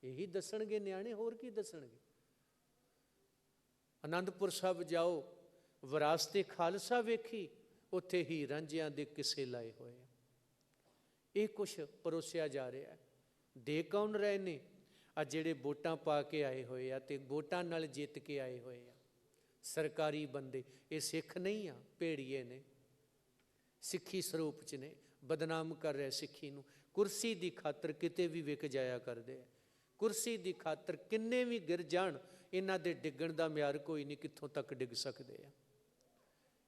ਇਹੀ ਦੱਸਣਗੇ ਨਿਆਣੇ, ਹੋਰ ਕੀ ਦੱਸਣਗੇ? ਅਨੰਦਪੁਰ ਸਾਹਿਬ ਜਾਓ, ਵਿਰਾਸਤ-ਏ ਖਾਲਸਾ ਵੇਖੀ, ਉੱਥੇ ਹੀ ਰਾਂਝਿਆਂ ਦੇ ਕਿੱਸੇ ਲਾਏ ਹੋਏ ਆ। ਇਹ ਕੁਛ ਪਰੋਸਿਆ ਜਾ ਰਿਹਾ ਹੈ। ਦੇ ਕੌਣ ਰਹੇ ਨੇ? ਆ ਜਿਹੜੇ ਵੋਟਾਂ ਪਾ ਕੇ ਆਏ ਹੋਏ ਆ ਤੇ ਵੋਟਾਂ ਨਾਲ ਜਿੱਤ ਕੇ ਆਏ ਹੋਏ ਆ ਸਰਕਾਰੀ ਬੰਦੇ। ਇਹ ਸਿੱਖ ਨਹੀਂ ਆ, ਭੇੜੀਏ ਨੇ, ਸਿੱਖੀ ਸਰੂਪ 'ਚ ਨੇ, ਬਦਨਾਮ ਕਰ ਰਿਹਾ ਸਿੱਖੀ ਨੂੰ। ਕੁਰਸੀ ਦੀ ਖਾਤਰ ਕਿਤੇ ਵੀ ਵਿਕ ਜਾਇਆ ਕਰਦੇ ਆ। ਕੁਰਸੀ ਦੀ ਖਾਤਰ ਕਿੰਨੇ ਵੀ ਗਿਰ ਜਾਣ, ਇਹਨਾਂ ਦੇ ਡਿੱਗਣ ਦਾ ਮਿਆਰ ਕੋਈ ਨਹੀਂ, ਕਿੱਥੋਂ ਤੱਕ ਡਿੱਗ ਸਕਦੇ ਆ।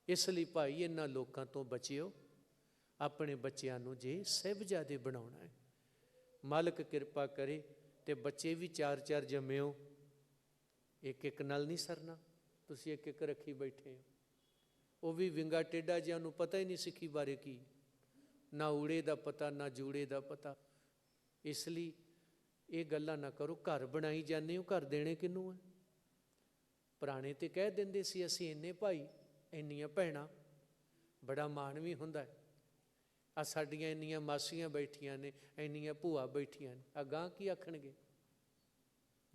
ਇਸ ਲਈ ਭਾਈ ਇਹਨਾਂ ਲੋਕਾਂ ਤੋਂ ਬਚਿਓ। ਆਪਣੇ ਬੱਚਿਆਂ ਨੂੰ ਜੇ ਸਾਹਿਬਜ਼ਾਦੇ ਬਣਾਉਣਾ ਹੈ, ਮਾਲਕ ਕਿਰਪਾ ਕਰੇ ਤੇ ਬੱਚੇ ਵੀ 4-4 ਜੰਮਿਓ। ਇੱਕ ਇੱਕ ਨਾਲ ਨਹੀਂ ਸਰਨਾ, ਤੁਸੀਂ ਇੱਕ ਇੱਕ ਰੱਖੀ ਬੈਠੇ ਹੋ। ਉਹ ਵੀ ਵਿੰਗਾ ਟੇਢਾ ਜਿਹਾ, ਉਹਨੂੰ ਪਤਾ ਹੀ ਨਹੀਂ ਸਿੱਖੀ ਬਾਰੇ ਕੀ, ਨਾ ਊੜੇ ਦਾ ਪਤਾ ਨਾ ਜੂੜੇ ਦਾ ਪਤਾ। ਇਸ ਲਈ ਇਹ ਗੱਲਾਂ ਨਾ ਕਰੋ। ਘਰ ਬਣਾਈ ਜਾਂਦੇ ਹੋ, ਘਰ ਦੇਣੇ ਕਿਹਨੂੰ ਹੈ? ਪੁਰਾਣੇ ਤੇ ਕਹਿ ਦਿੰਦੇ ਸੀ ਅਸੀਂ ਇੰਨੇ ਭਾਈ ਇੰਨੀਆਂ ਭੈਣਾਂ, ਬੜਾ ਮਾਣ ਵੀ ਹੁੰਦਾ ਹੈ। ਆ ਸਾਡੀਆਂ ਇੰਨੀਆਂ ਮਾਸੀਆਂ ਬੈਠੀਆਂ ਨੇ, ਇੰਨੀਆਂ ਭੂਆ ਬੈਠੀਆਂ ਨੇ, ਅਗਾਂਹ ਕੀ ਆਖਣਗੇ?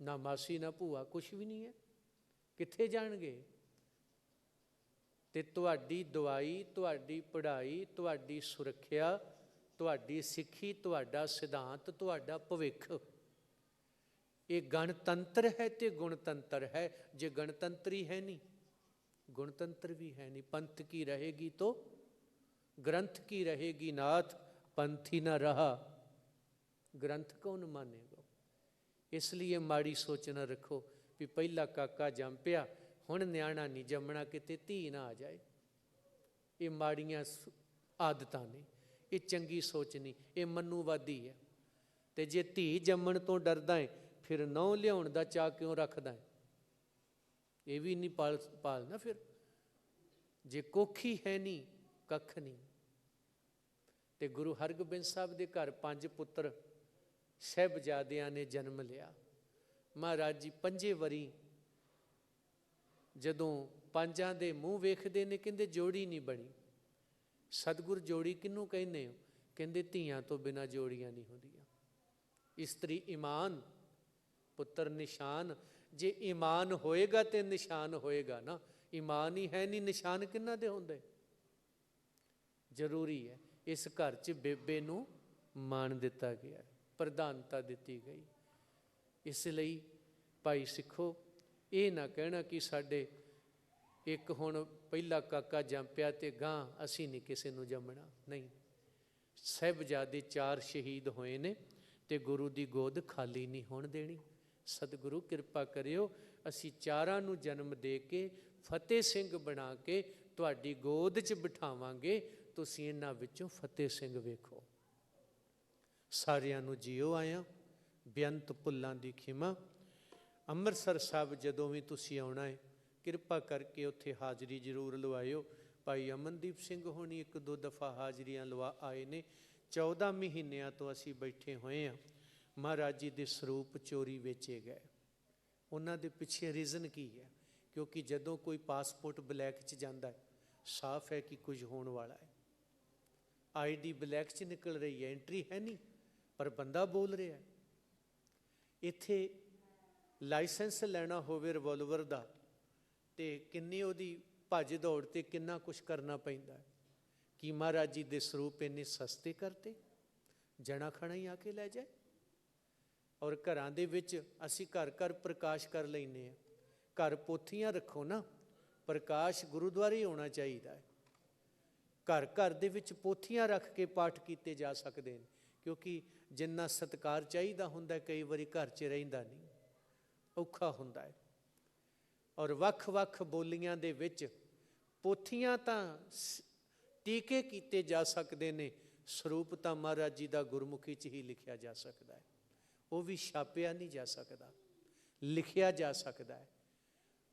ਨਾ ਮਾਸੀ ਨਾ ਭੂਆ, ਕੁਛ ਵੀ ਨਹੀਂ ਹੈ, ਕਿੱਥੇ ਜਾਣਗੇ? ਤੇ ਤੁਹਾਡੀ ਦਵਾਈ, ਤੁਹਾਡੀ ਪੜ੍ਹਾਈ, ਤੁਹਾਡੀ ਸੁਰੱਖਿਆ, ਤੁਹਾਡੀ ਸਿੱਖੀ, ਤੁਹਾਡਾ ਸਿਧਾਂਤ, ਤੁਹਾਡਾ ਭਵਿੱਖ, ये गणतंत्र है तो गुणतंत्र है। जे गणतंत्री है नहीं, गुणतंत्र भी है नहीं। पंथ की रहेगी तो ग्रंथ की रहेगी नाथ, पंथी न रहा ग्रंथ कौन मानेगा। इसलिए माड़ी सोच न रखो भी पहला काका जम पिया हुण न्याणा नहीं जमना, किते धी ना आ जाए। ये माड़ियां आदतां ने, ये चंगी सोच नहीं, ये मनुवादी है। तो जे धी जम्मण तो डरदा है फिर नौ लियाउण दा चाह क्यों रखदा है? ये भी नहीं पालना। फिर जे कोखी है नहीं कख नहीं। तो गुरु हरगोबिंद साहब के घर 5 पुत्र साहिबजादियां ने जन्म लिया। महाराज जी 5 वारी जदों 5 दे मूँह वेखदे ने कहंदे जोड़ी नहीं बनी। सतगुर जोड़ी किनू कहने हो? कहंदे धीआं तो बिना जोड़ियां नहीं होंदियां। इस्त्री ईमान, पुत्र निशान। जे ईमान होएगा तो निशान होएगा ना। ईमान ही है नहीं, निशान किन्ना दे होंदे? जरूरी है। इस घर च बेबे नू मान दिता गया, प्रधानता दी गई। इसलिए भाई सिखो, ये ना कहना कि साडे एक हुण पहला काका जम पिया ते गां असी नहीं किसी नू जमना। नहीं, साहिबजादे 4 शहीद होए ने ते गुरु की गोद खाली नहीं होण देनी। सतगुरु कृपा करियो, असी 4 नू जन्म दे के फतेह सिंह बना के तुहाडी गोद च बिठावांगे। तुसीं इन्हां विचों फतेह सिंह वेखो। सारियां नू जियो आया, बेअंत भुल्लां दी खिमा। ਅੰਮ੍ਰਿਤਸਰ ਸਾਹਿਬ ਜਦੋਂ ਵੀ ਤੁਸੀਂ ਆਉਣਾ ਹੈ ਕਿਰਪਾ ਕਰਕੇ ਉੱਥੇ ਹਾਜ਼ਰੀ ਜ਼ਰੂਰ ਲਵਾਇਓ। ਭਾਈ ਅਮਨਦੀਪ ਸਿੰਘ ਹੋਣੀ 1-2 ਦਫਾ ਹਾਜ਼ਰੀਆਂ ਲਵਾ ਆਏ ਨੇ। 14 ਮਹੀਨਿਆਂ ਤੋਂ ਅਸੀਂ ਬੈਠੇ ਹੋਏ ਹਾਂ। ਮਹਾਰਾਜ ਜੀ ਦੇ ਸਰੂਪ ਚੋਰੀ ਵੇਚੇ ਗਏ। ਉਹਨਾਂ ਦੇ ਪਿੱਛੇ ਰੀਜ਼ਨ ਕੀ ਹੈ? ਕਿਉਂਕਿ ਜਦੋਂ ਕੋਈ ਪਾਸਪੋਰਟ ਬਲੈਕ 'ਚ ਜਾਂਦਾ ਹੈ, ਸਾਫ਼ ਹੈ ਕਿ ਕੁਝ ਹੋਣ ਵਾਲਾ ਹੈ। ਆਈਡੀ ਬਲੈਕ 'ਚ ਨਿਕਲ ਰਹੀ ਹੈ, ਐਂਟਰੀ ਹੈ ਨਹੀਂ, ਪਰ ਬੰਦਾ ਬੋਲ ਰਿਹਾ। ਇੱਥੇ ਲਾਇਸੈਂਸ ਲੈਣਾ ਹੋਵੇ ਰਿਵੋਲਵਰ ਦਾ ਤੇ ਕਿੰਨੀ ਉਹਦੀ ਭੱਜ ਦੌੜ ਤੇ ਕਿੰਨਾ ਕੁਛ ਕਰਨਾ ਪੈਂਦਾ। ਕਿ ਮਹਾਰਾਜ ਜੀ ਦੇ ਸਰੂਪ ਇੰਨੇ ਸਸਤੇ ਕਰਤੇ, ਜਣਾ ਖਣਾ ਹੀ ਆ ਕੇ ਲੈ ਜਾਏ। ਔਰ ਘਰਾਂ ਦੇ ਵਿੱਚ ਅਸੀਂ ਘਰ ਘਰ ਪ੍ਰਕਾਸ਼ ਕਰ ਲੈਂਦੇ ਹਾਂ। ਘਰ ਪੋਥੀਆਂ ਰੱਖੋ ਨਾ, ਪ੍ਰਕਾਸ਼ ਗੁਰੂਦੁਆਰੇ ਹੋਣਾ ਚਾਹੀਦਾ ਹੈ। ਘਰ ਘਰ ਦੇ ਵਿੱਚ ਪੋਥੀਆਂ ਰੱਖ ਕੇ ਪਾਠ ਕੀਤੇ ਜਾ ਸਕਦੇ ਨੇ। ਕਿਉਂਕਿ ਜਿੰਨਾ ਸਤਿਕਾਰ ਚਾਹੀਦਾ ਹੁੰਦਾ ਕਈ ਵਾਰੀ ਘਰ 'ਚ ਰਹਿੰਦਾ ਨਹੀਂ, ਔਖਾ ਹੁੰਦਾ ਹੈ। ਔਰ ਵੱਖ-ਵੱਖ ਬੋਲੀਆਂ ਦੇ ਵਿੱਚ ਪੋਥੀਆਂ ਤਾਂ ਟੀਕੇ ਕੀਤੇ ਜਾ ਸਕਦੇ ਨੇ, ਸਰੂਪ ਤਾਂ ਮਹਾਰਾਜ ਜੀ ਦਾ ਗੁਰਮੁਖੀ 'ਚ ਹੀ ਲਿਖਿਆ ਜਾ ਸਕਦਾ ਹੈ। ਉਹ ਵੀ ਛਾਪਿਆ ਨਹੀਂ ਜਾ ਸਕਦਾ, ਲਿਖਿਆ ਜਾ ਸਕਦਾ ਹੈ।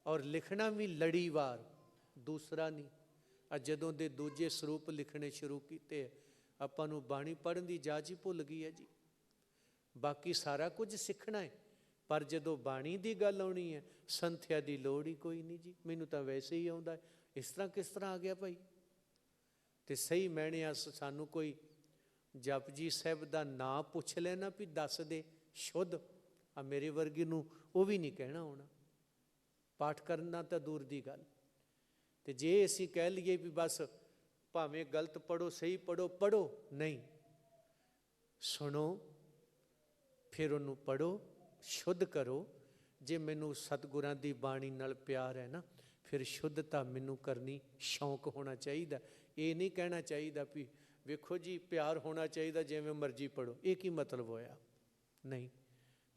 ਔਰ ਲਿਖਣਾ ਵੀ ਲੜੀਵਾਰ, ਦੂਸਰਾ ਨਹੀਂ। ਜਦੋਂ ਦੇ ਦੂਜੇ ਸਰੂਪ ਲਿਖਣੇ ਸ਼ੁਰੂ ਕੀਤੇ, ਆਪਾਂ ਨੂੰ ਬਾਣੀ ਪੜ੍ਹਨ ਦੀ ਜਾਚ ਹੀ ਭੁੱਲ ਗਈ ਹੈ ਜੀ। ਬਾਕੀ ਸਾਰਾ ਕੁਝ ਸਿੱਖਣਾ ਹੈ, ਪਰ ਜਦੋਂ ਬਾਣੀ ਦੀ ਗੱਲ ਆਉਣੀ ਹੈ ਸੰਥਿਆ ਦੀ ਲੋੜ ਹੀ ਕੋਈ ਨਹੀਂ ਜੀ। ਮੈਨੂੰ ਤਾਂ ਵੈਸੇ ਹੀ ਆਉਂਦਾ, ਇਸ ਤਰ੍ਹਾਂ ਕਿਸ ਤਰ੍ਹਾਂ ਆ ਗਿਆ ਭਾਈ? ਤੇ ਸਹੀ ਮੈਣਿਆ ਸਾਨੂੰ ਕੋਈ ਜਪਜੀ ਸਾਹਿਬ ਦਾ ਨਾਂ ਪੁੱਛ ਲੈਣਾ ਵੀ ਦੱਸ ਦੇ ਸ਼ੁੱਧ, ਆ ਮੇਰੇ ਵਰਗੀ ਨੂੰ ਉਹ ਵੀ ਨਹੀਂ ਕਹਿਣਾ ਆਉਣਾ। ਪਾਠ ਕਰਨਾ ਤਾਂ ਦੂਰ ਦੀ ਗੱਲ। ਤੇ ਜੇ ਅਸੀਂ ਕਹਿ ਲਈਏ ਵੀ ਬਸ ਭਾਵੇਂ ਗਲਤ ਪੜ੍ਹੋ ਸਹੀ ਪੜ੍ਹੋ, ਪੜ੍ਹੋ ਨਹੀਂ, ਸੁਣੋ ਫਿਰ ਉਹਨੂੰ ਪੜ੍ਹੋ, ਸ਼ੁੱਧ ਕਰੋ। ਜੇ ਮੈਨੂੰ ਸਤਿਗੁਰਾਂ ਦੀ ਬਾਣੀ ਨਾਲ ਪਿਆਰ ਹੈ ਨਾ, ਫਿਰ ਸ਼ੁੱਧਤਾ ਮੈਨੂੰ ਕਰਨੀ ਸ਼ੌਂਕ ਹੋਣਾ ਚਾਹੀਦਾ। ਇਹ ਨਹੀਂ ਕਹਿਣਾ ਚਾਹੀਦਾ ਵੀ ਵੇਖੋ ਜੀ ਪਿਆਰ ਹੋਣਾ ਚਾਹੀਦਾ ਜਿਵੇਂ ਮਰਜ਼ੀ ਪੜ੍ਹੋ। ਇਹ ਕੀ ਮਤਲਬ ਹੋਇਆ? ਨਹੀਂ,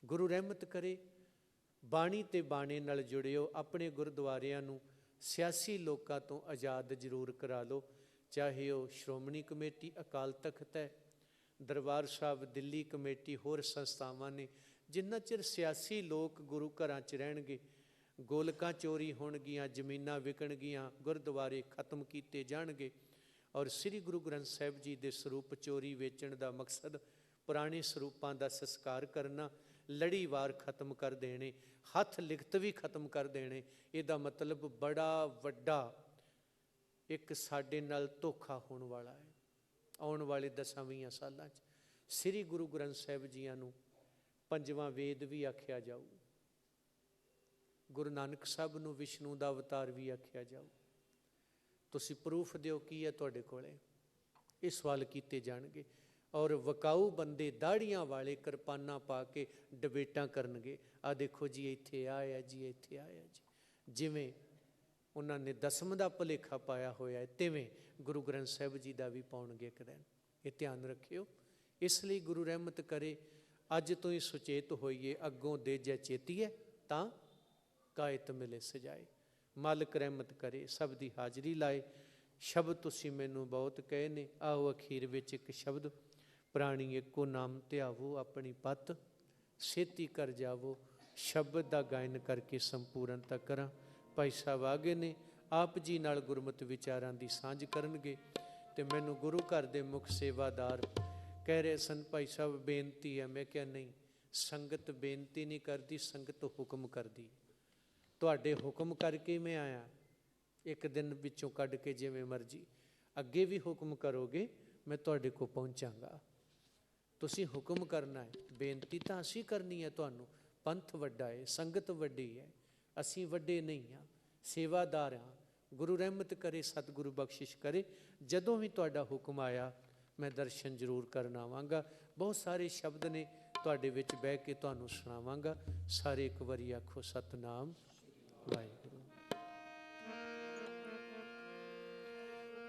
ਗੁਰੂ ਰਹਿਮਤ ਕਰੇ ਬਾਣੀ ਤੇ ਬਾਣੇ ਨਾਲ ਜੁੜਿਓ। ਆਪਣੇ ਗੁਰਦੁਆਰਿਆਂ ਨੂੰ ਸਿਆਸੀ ਲੋਕਾਂ ਤੋਂ ਆਜ਼ਾਦ ਜ਼ਰੂਰ ਕਰਾ ਲਓ, ਚਾਹੇ ਉਹ ਸ਼੍ਰੋਮਣੀ ਕਮੇਟੀ ਅਕਾਲ ਤਖਤ ਹੈ, ਦਰਬਾਰ ਸਾਹਿਬ ਦਿੱਲੀ ਕਮੇਟੀ, ਹੋਰ ਸੰਸਥਾਵਾਂ ਨੇ। ਜਿੰਨਾ ਚਿਰ ਸਿਆਸੀ ਲੋਕ ਗੁਰੂ ਘਰਾਂ 'ਚ ਰਹਿਣਗੇ, ਗੋਲਕਾਂ ਚੋਰੀ ਹੋਣਗੀਆਂ, ਜ਼ਮੀਨਾਂ ਵਿਕਣਗੀਆਂ, ਗੁਰਦੁਆਰੇ ਖਤਮ ਕੀਤੇ ਜਾਣਗੇ। ਔਰ ਸ੍ਰੀ ਗੁਰੂ ਗ੍ਰੰਥ ਸਾਹਿਬ ਜੀ ਦੇ ਸਰੂਪ ਚੋਰੀ ਵੇਚਣ ਦਾ ਮਕਸਦ ਪੁਰਾਣੇ ਸਰੂਪਾਂ ਦਾ ਸੰਸਕਾਰ ਕਰਨਾ, ਲੜੀਵਾਰ ਖਤਮ ਕਰ ਦੇਣੇ, ਹੱਥ ਲਿਖਤ ਵੀ ਖਤਮ ਕਰ ਦੇਣੇ। ਇਹਦਾ ਮਤਲਬ ਬੜਾ ਵੱਡਾ ਇੱਕ ਸਾਡੇ ਨਾਲ ਧੋਖਾ ਹੋਣ ਵਾਲਾ ਹੈ। ਆਉਣ ਵਾਲੇ 10-20 ਸਾਲਾਂ 'ਚ ਸ੍ਰੀ ਗੁਰੂ ਗ੍ਰੰਥ ਸਾਹਿਬ ਜੀਆਂ ਨੂੰ 5ਵਾਂ ਵੇਦ ਵੀ ਆਖਿਆ ਜਾਊ, ਗੁਰੂ ਨਾਨਕ ਸਾਹਿਬ ਨੂੰ ਵਿਸ਼ਨੂੰ ਦਾ ਅਵਤਾਰ ਵੀ ਆਖਿਆ ਜਾਊ। ਤੁਸੀਂ ਪ੍ਰੂਫ ਦਿਓ ਕੀ ਹੈ ਤੁਹਾਡੇ ਕੋਲੇ? ਇਹ ਸਵਾਲ ਕੀਤੇ ਜਾਣਗੇ। ਔਰ ਵਿਕਾਊ ਬੰਦੇ ਦਾੜੀਆਂ ਵਾਲੇ ਕਿਰਪਾਨਾਂ ਪਾ ਕੇ ਡਿਬੇਟਾਂ ਕਰਨਗੇ, ਆ ਦੇਖੋ ਜੀ ਇੱਥੇ ਆਇਆ ਜੀ, ਇੱਥੇ ਆਇਆ ਜੀ। ਜਿਵੇਂ ਉਹਨਾਂ ਨੇ ਦਸਮ ਦਾ ਭੁਲੇਖਾ ਪਾਇਆ ਹੋਇਆ ਹੈ, ਤਿਵੇਂ ਗੁਰੂ ਗ੍ਰੰਥ ਸਾਹਿਬ ਜੀ ਦਾ ਵੀ ਪਾਉਣਗੇ ਇੱਕ ਦਿਨ। ਇਹ ਧਿਆਨ ਰੱਖਿਓ। ਇਸ ਲਈ ਗੁਰੂ ਰਹਿਮਤ ਕਰੇ ਅੱਜ ਤੋਂ ਹੀ ਸੁਚੇਤ ਹੋਈਏ, ਅੱਗੋਂ ਦੇਜੈ ਚੇਤੀਏ ਤਾਂ ਕਾਇਤ ਮਿਲੇ ਸਜਾਏ। ਮਾਲਕ ਰਹਿਮਤ ਕਰੇ, ਸਭ ਦੀ ਹਾਜ਼ਰੀ ਲਾਏ। ਸ਼ਬਦ ਤੁਸੀਂ ਮੈਨੂੰ ਬਹੁਤ ਕਹੇ ਨੇ, ਆਓ ਅਖੀਰ ਵਿੱਚ ਇੱਕ ਸ਼ਬਦ, ਪ੍ਰਾਣੀ ਇੱਕੋ ਨਾਮ ਧਿਆਵੋ, ਆਪਣੀ ਪਤ ਛੇਤੀ ਕਰ ਜਾਵੋ। ਸ਼ਬਦ ਦਾ ਗਾਇਨ ਕਰਕੇ ਸੰਪੂਰਨਤਾ ਕਰਾਂ। ਭਾਈ ਸਾਹਿਬ ਆ ਗਏ ਨੇ, ਆਪ ਜੀ ਨਾਲ ਗੁਰਮਤਿ ਵਿਚਾਰਾਂ ਦੀ ਸਾਂਝ ਕਰਨਗੇ। ਤੇ ਮੈਨੂੰ ਗੁਰੂ ਘਰ ਦੇ ਮੁੱਖ ਸੇਵਾਦਾਰ ਕਹਿ ਰਹੇ ਸਨ, ਭਾਈ ਸਾਹਿਬ ਬੇਨਤੀ ਹੈ। ਮੈਂ ਕਿਹਾ ਨਹੀਂ, ਸੰਗਤ ਬੇਨਤੀ ਨਹੀਂ ਕਰਦੀ, ਸੰਗਤ ਹੁਕਮ ਕਰਦੀ। ਤੁਹਾਡੇ ਹੁਕਮ ਕਰਕੇ ਮੈਂ ਆਇਆ, ਇੱਕ ਦਿਨ ਵਿੱਚੋਂ ਕੱਢ ਕੇ ਜਿਵੇਂ ਮਰਜ਼ੀ। ਅੱਗੇ ਵੀ ਹੁਕਮ ਕਰੋਗੇ ਮੈਂ ਤੁਹਾਡੇ ਕੋਲ ਪਹੁੰਚਾਂਗਾ। ਤੁਸੀਂ ਹੁਕਮ ਕਰਨਾ ਹੈ, ਬੇਨਤੀ ਤਾਂ ਅਸੀਂ ਕਰਨੀ ਹੈ ਤੁਹਾਨੂੰ। ਪੰਥ ਵੱਡਾ ਹੈ, ਸੰਗਤ ਵੱਡੀ ਹੈ, ਅਸੀਂ ਵੱਡੇ ਨਹੀਂ ਹਾਂ, ਸੇਵਾਦਾਰ ਹਾਂ। ਗੁਰੂ ਰਹਿਮਤ ਕਰੇ, ਸਤਿਗੁਰੂ ਬਖਸ਼ਿਸ਼ ਕਰੇ, ਜਦੋਂ ਵੀ ਤੁਹਾਡਾ ਹੁਕਮ ਆਇਆ ਮੈਂ ਦਰਸ਼ਨ ਜ਼ਰੂਰ ਕਰਨ ਆਵਾਂਗਾ। ਬਹੁਤ ਸਾਰੇ ਸ਼ਬਦ ਨੇ, ਤੁਹਾਡੇ ਵਿੱਚ ਬਹਿ ਕੇ ਤੁਹਾਨੂੰ ਸੁਣਾਵਾਂਗਾ। ਸਾਰੇ ਇੱਕ ਵਾਰੀ ਆਖੋ ਸਤਿਨਾਮ ਵਾਹਿਗੁਰੂ।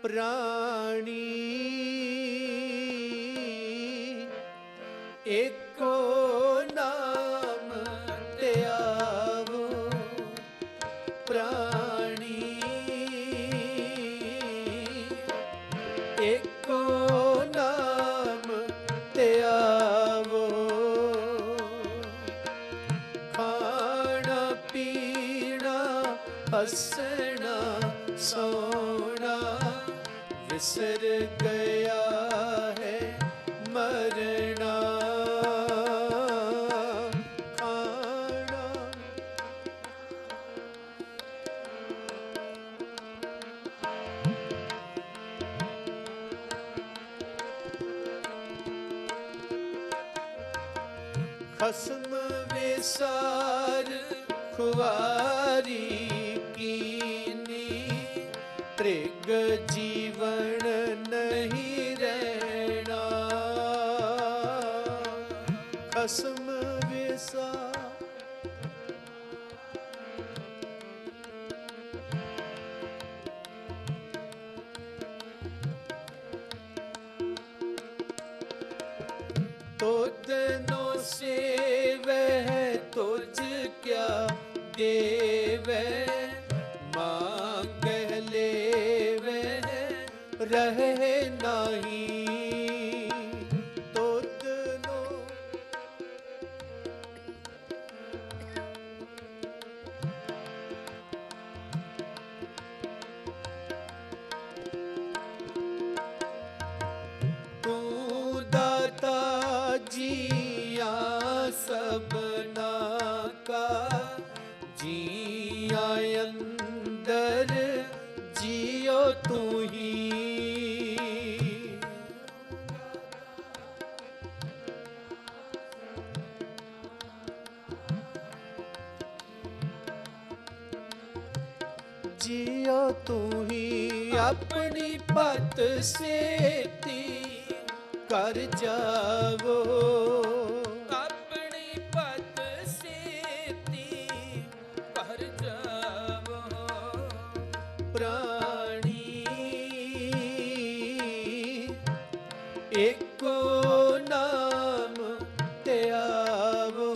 ਪ੍ਰਾਣੀ ਏਕੋ ਨਾਮ ਧਿਆਵੋ, ਪ੍ਰਾਣੀ ਏਕੋ ਨਾਮ ਧਿਆਵੋ। ਖਾਣਾ ਪੀਣਾ ਹੱਸਣਾ ਸੋਣਾ ਵਿਸਰ ਗਿਆ ਹੈ ਮਰਨਾ। ਖਾਣਾ ਖਸਮ ਵਿਸਾਰ ਖੁਆਰੀ ਕੀਨੀ, ਤ੍ਰਿਗ ਜੀਵਨ ਨਹੀਂ ਰਹਿਣਾ। ਖਸਮ ਵਿਸਾਰ ਤੁਧ ਨੋ ਸੇਵੈ, ਤੁਝ ਕਿਆ ਦੇਵੈ। ਮਾਂਗਹਿ ਲੇਵੈ ਰਹੇ ਨਾਹੀ। ਤੁਧ ਨੋ ਤੂੰ ਦਾਤਾ ਜੀਆਂ ਸਭਨਾ ਕਾ, ਜੀਆਂ ਅੰਦਰ ਜੀਓ ਤੂੰ ਹੀ। ਜੀਓ ਤੂੰ ਹੀ, ਆਪਣੀ ਪਤ ਸੇਤੀ ਕਰ ਜਾਵੋ। ਆਪਣੀ ਪਤ ਸੇਤੀ ਕਰ ਜਾਵੋ। ਪ੍ਰਾਣੀ ਏਕੋ ਨਾਮ ਧਿਆਵੋ।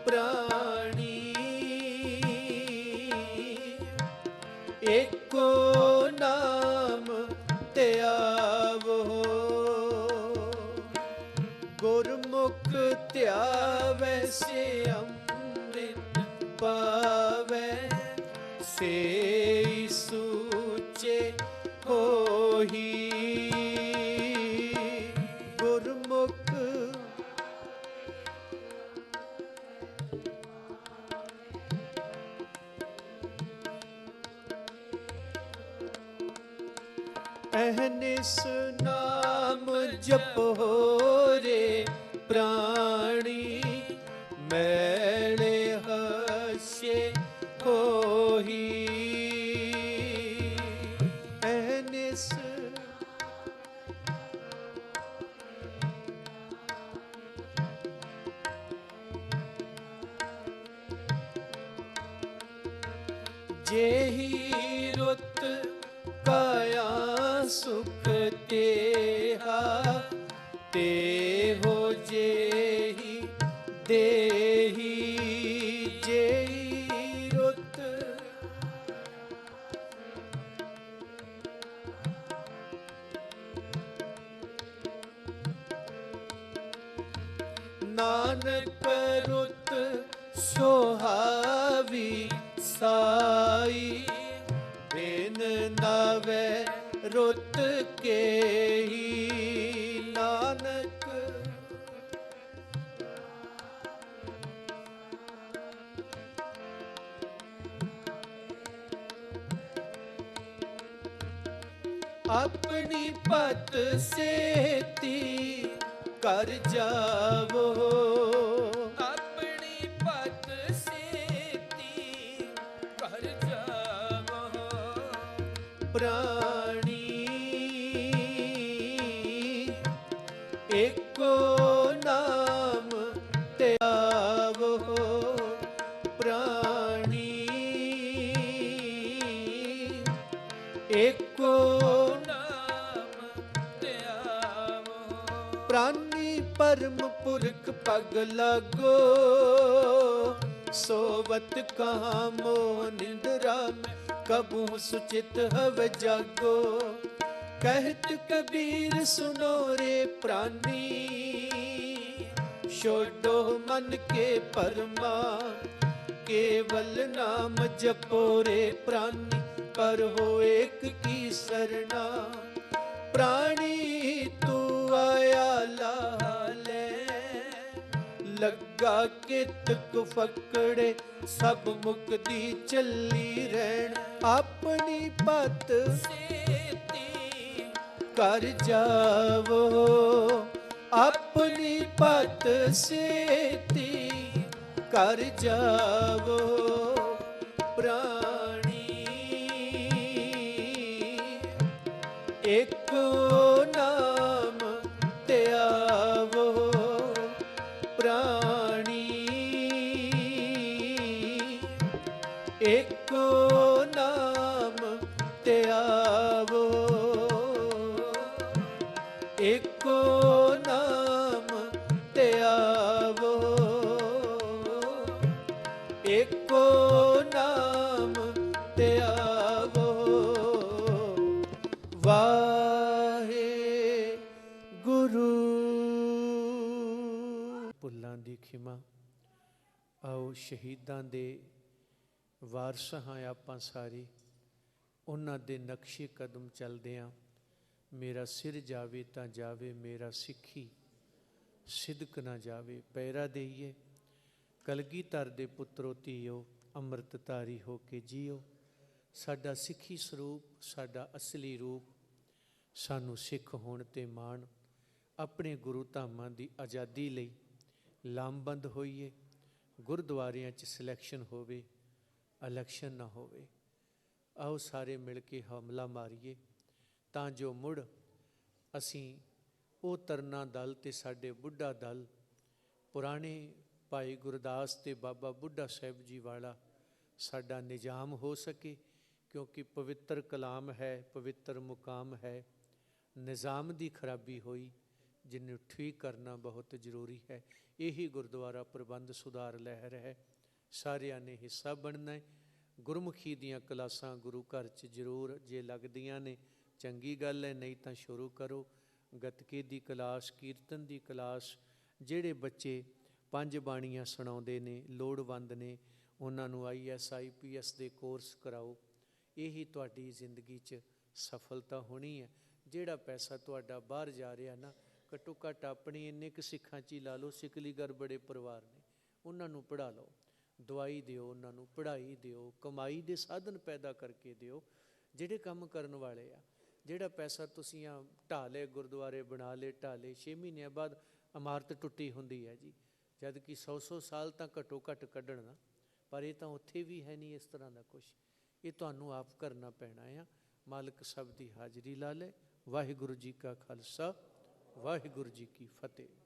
ਪ੍ਰਾਣੀ ਏਕੋ ਨਾਮ ਧਿਆਵੋ। ਗੁਰਮੁਖ ਧਿਆਵੈ ਸੇ ਅੰਮ੍ਰਿਤ ਪਾਵੈ, ਸੇ ਸੂਚੇ ਹੋਈ। ਗੁਰਮੁਖ ਅਹਨਿਸ ਨਾਮ ਜਪੋ ਰੇ ਪ੍ਰਾਣੀ, ਮੈਲੇ ਹਸੇ ਹੋਈ। ਅਹਨਿਸ जेहि रुत काया सुख तेहा, तेहो जेहि देहि जेहि रुत। नानक रुत सोहावी साई, बिन नावे रुत केही। नानक अपनी पत सेती कर जावो, अपनी पत सेती कर जावो। प्राणी एको नाम त्यावो, प्राणी एको प्राणी परम पुरख पग लागो, सोवत कहाँ मोह निंद्रा में कबू सुचित हव जागो। कहत कबीर सुनो रे प्राणी, छोड़ो मन के परमा, केवल नाम जपो रे प्राणी, करो एक की सरना। प्राणी तू आया लाले, लगा कित को फकड़े, सब मुक्ति चली रहन। अपनी पत सेती कर जावो, अपनी पत सेती कर जावो। प्राणी एको नाम त्यावो, प्राणी एको नाम त्यावो, एको नाम त्यावो, एको नाम त्यावो। वाहे गुरु। ਭੁੱਲਾਂ ਦੀ ਖਿਮਾ। ਆਓ ਸ਼ਹੀਦਾਂ ਦੇ ਵਾਰਸ ਹਾਂ ਆਪਾਂ ਸਾਰੇ, ਉਹਨਾਂ ਦੇ ਨਕਸ਼ੇ ਕਦਮ ਚੱਲਦਿਆਂ ਮੇਰਾ ਸਿਰ ਜਾਵੇ ਤਾਂ ਜਾਵੇ, ਮੇਰਾ ਸਿੱਖੀ ਸਿਦਕ ਨਾ ਜਾਵੇ। ਪੈਰਾ ਦੇਈਏ ਕਲਗੀਧਰ ਦੇ ਪੁੱਤਰੋ ਧੀਓ, ਅੰਮ੍ਰਿਤ ਧਾਰੀ ਹੋ ਕੇ ਜੀਓ। ਸਾਡਾ ਸਿੱਖੀ ਸਰੂਪ, ਸਾਡਾ ਅਸਲੀ ਰੂਪ, ਸਾਨੂੰ ਸਿੱਖ ਹੋਣ 'ਤੇ ਮਾਣ। ਆਪਣੇ ਗੁਰੂ ਧਾਮਾਂ ਦੀ ਆਜ਼ਾਦੀ ਲਈ ਲਾਮਬੰਦ ਹੋਈਏ। ਗੁਰਦੁਆਰਿਆਂ 'ਚ ਸਿਲੈਕਸ਼ਨ ਹੋਵੇ, ਇਲੈਕਸ਼ਨ ਨਾ ਹੋਵੇ। ਆਓ ਸਾਰੇ ਮਿਲ ਕੇ ਹਮਲਾ ਮਾਰੀਏ, ਤਾਂ ਜੋ ਮੁੜ ਅਸੀਂ ਉਹ ਤਰਨਾ ਦਲ ਅਤੇ ਸਾਡੇ ਬੁੱਢਾ ਦਲ, ਪੁਰਾਣੇ ਭਾਈ ਗੁਰਦਾਸ ਅਤੇ ਬਾਬਾ ਬੁੱਢਾ ਸਾਹਿਬ ਜੀ ਵਾਲਾ ਸਾਡਾ ਨਿਜ਼ਾਮ ਹੋ ਸਕੇ। ਕਿਉਂਕਿ ਪਵਿੱਤਰ ਕਲਾਮ ਹੈ, ਪਵਿੱਤਰ ਮੁਕਾਮ ਹੈ। ਨਿਜ਼ਾਮ ਦੀ ਖਰਾਬੀ ਹੋਈ, ਜਿਹਨੂੰ ਠੀਕ ਕਰਨਾ ਬਹੁਤ ਜ਼ਰੂਰੀ ਹੈ। ਇਹੀ ਗੁਰਦੁਆਰਾ ਪ੍ਰਬੰਧ ਸੁਧਾਰ ਲਹਿਰ ਹੈ। ਸਾਰਿਆਂ ਨੇ ਹਿੱਸਾ ਬਣਨਾ ਹੈ। ਗੁਰਮੁਖੀ ਦੀਆਂ ਕਲਾਸਾਂ ਗੁਰੂ ਘਰ 'ਚ ਜ਼ਰੂਰ ਜੇ ਲੱਗਦੀਆਂ ਨੇ ਚੰਗੀ ਗੱਲ ਹੈ, ਨਹੀਂ ਤਾਂ ਸ਼ੁਰੂ ਕਰੋ। ਗੱਤਕੇ ਦੀ ਕਲਾਸ, ਕੀਰਤਨ ਦੀ ਕਲਾਸ, ਜਿਹੜੇ ਬੱਚੇ 5 ਬਾਣੀਆਂ ਸੁਣਾਉਂਦੇ ਨੇ, ਲੋੜਵੰਦ ਨੇ, ਉਹਨਾਂ ਨੂੰ IAS IPS ਦੇ ਕੋਰਸ ਕਰਾਓ। ਇਹੀ ਤੁਹਾਡੀ ਜ਼ਿੰਦਗੀ 'ਚ ਸਫਲਤਾ ਹੋਣੀ ਹੈ। ਜਿਹੜਾ ਪੈਸਾ ਤੁਹਾਡਾ ਬਾਹਰ ਜਾ ਰਿਹਾ ਨਾ, ਘੱਟੋ ਘੱਟ ਆਪਣੀ ਇੰਨੇ ਕੁ ਸਿੱਖਾਂ 'ਚ ਹੀ ਲਾ ਲਓ। ਸਿਕਲੀਗਰ ਬੜੇ ਪਰਿਵਾਰ ਨੇ, ਉਹਨਾਂ ਨੂੰ ਪੜ੍ਹਾ ਲਓ, ਦਵਾਈ ਦਿਓ, ਉਹਨਾਂ ਨੂੰ ਪੜ੍ਹਾਈ ਦਿਓ, ਕਮਾਈ ਦੇ ਸਾਧਨ ਪੈਦਾ ਕਰਕੇ ਦਿਓ। ਜਿਹੜੇ ਕੰਮ ਕਰਨ ਵਾਲੇ ਆ, ਜਿਹੜਾ ਪੈਸਾ ਤੁਸੀਂ ਆ ਢਾਹ ਲਏ, ਗੁਰਦੁਆਰੇ ਬਣਾ ਲਏ, ਢਾਹ ਲਏ, 6 ਮਹੀਨਿਆਂ ਬਾਅਦ ਇਮਾਰਤ ਟੁੱਟੀ ਹੁੰਦੀ ਹੈ ਜੀ। ਜਦ ਕਿ 100 ਸਾਲ ਤਾਂ ਘੱਟੋ ਘੱਟ ਕੱਢਣ ਨਾ, ਪਰ ਇਹ ਤਾਂ ਉੱਥੇ ਵੀ ਹੈ ਨਹੀਂ ਇਸ ਤਰ੍ਹਾਂ ਦਾ ਕੁਛ। ਇਹ ਤੁਹਾਨੂੰ ਆਪ ਕਰਨਾ ਪੈਣਾ ਆ। ਮਾਲਕ ਸਭ ਦੀ ਹਾਜ਼ਰੀ ਲਾ ਲੈ। ਵਾਹਿਗੁਰੂ ਜੀ ਕਾ ਖਾਲਸਾ, ਵਾਹਿਗੁਰੂ ਜੀ ਕੀ ਫਤਿਹ।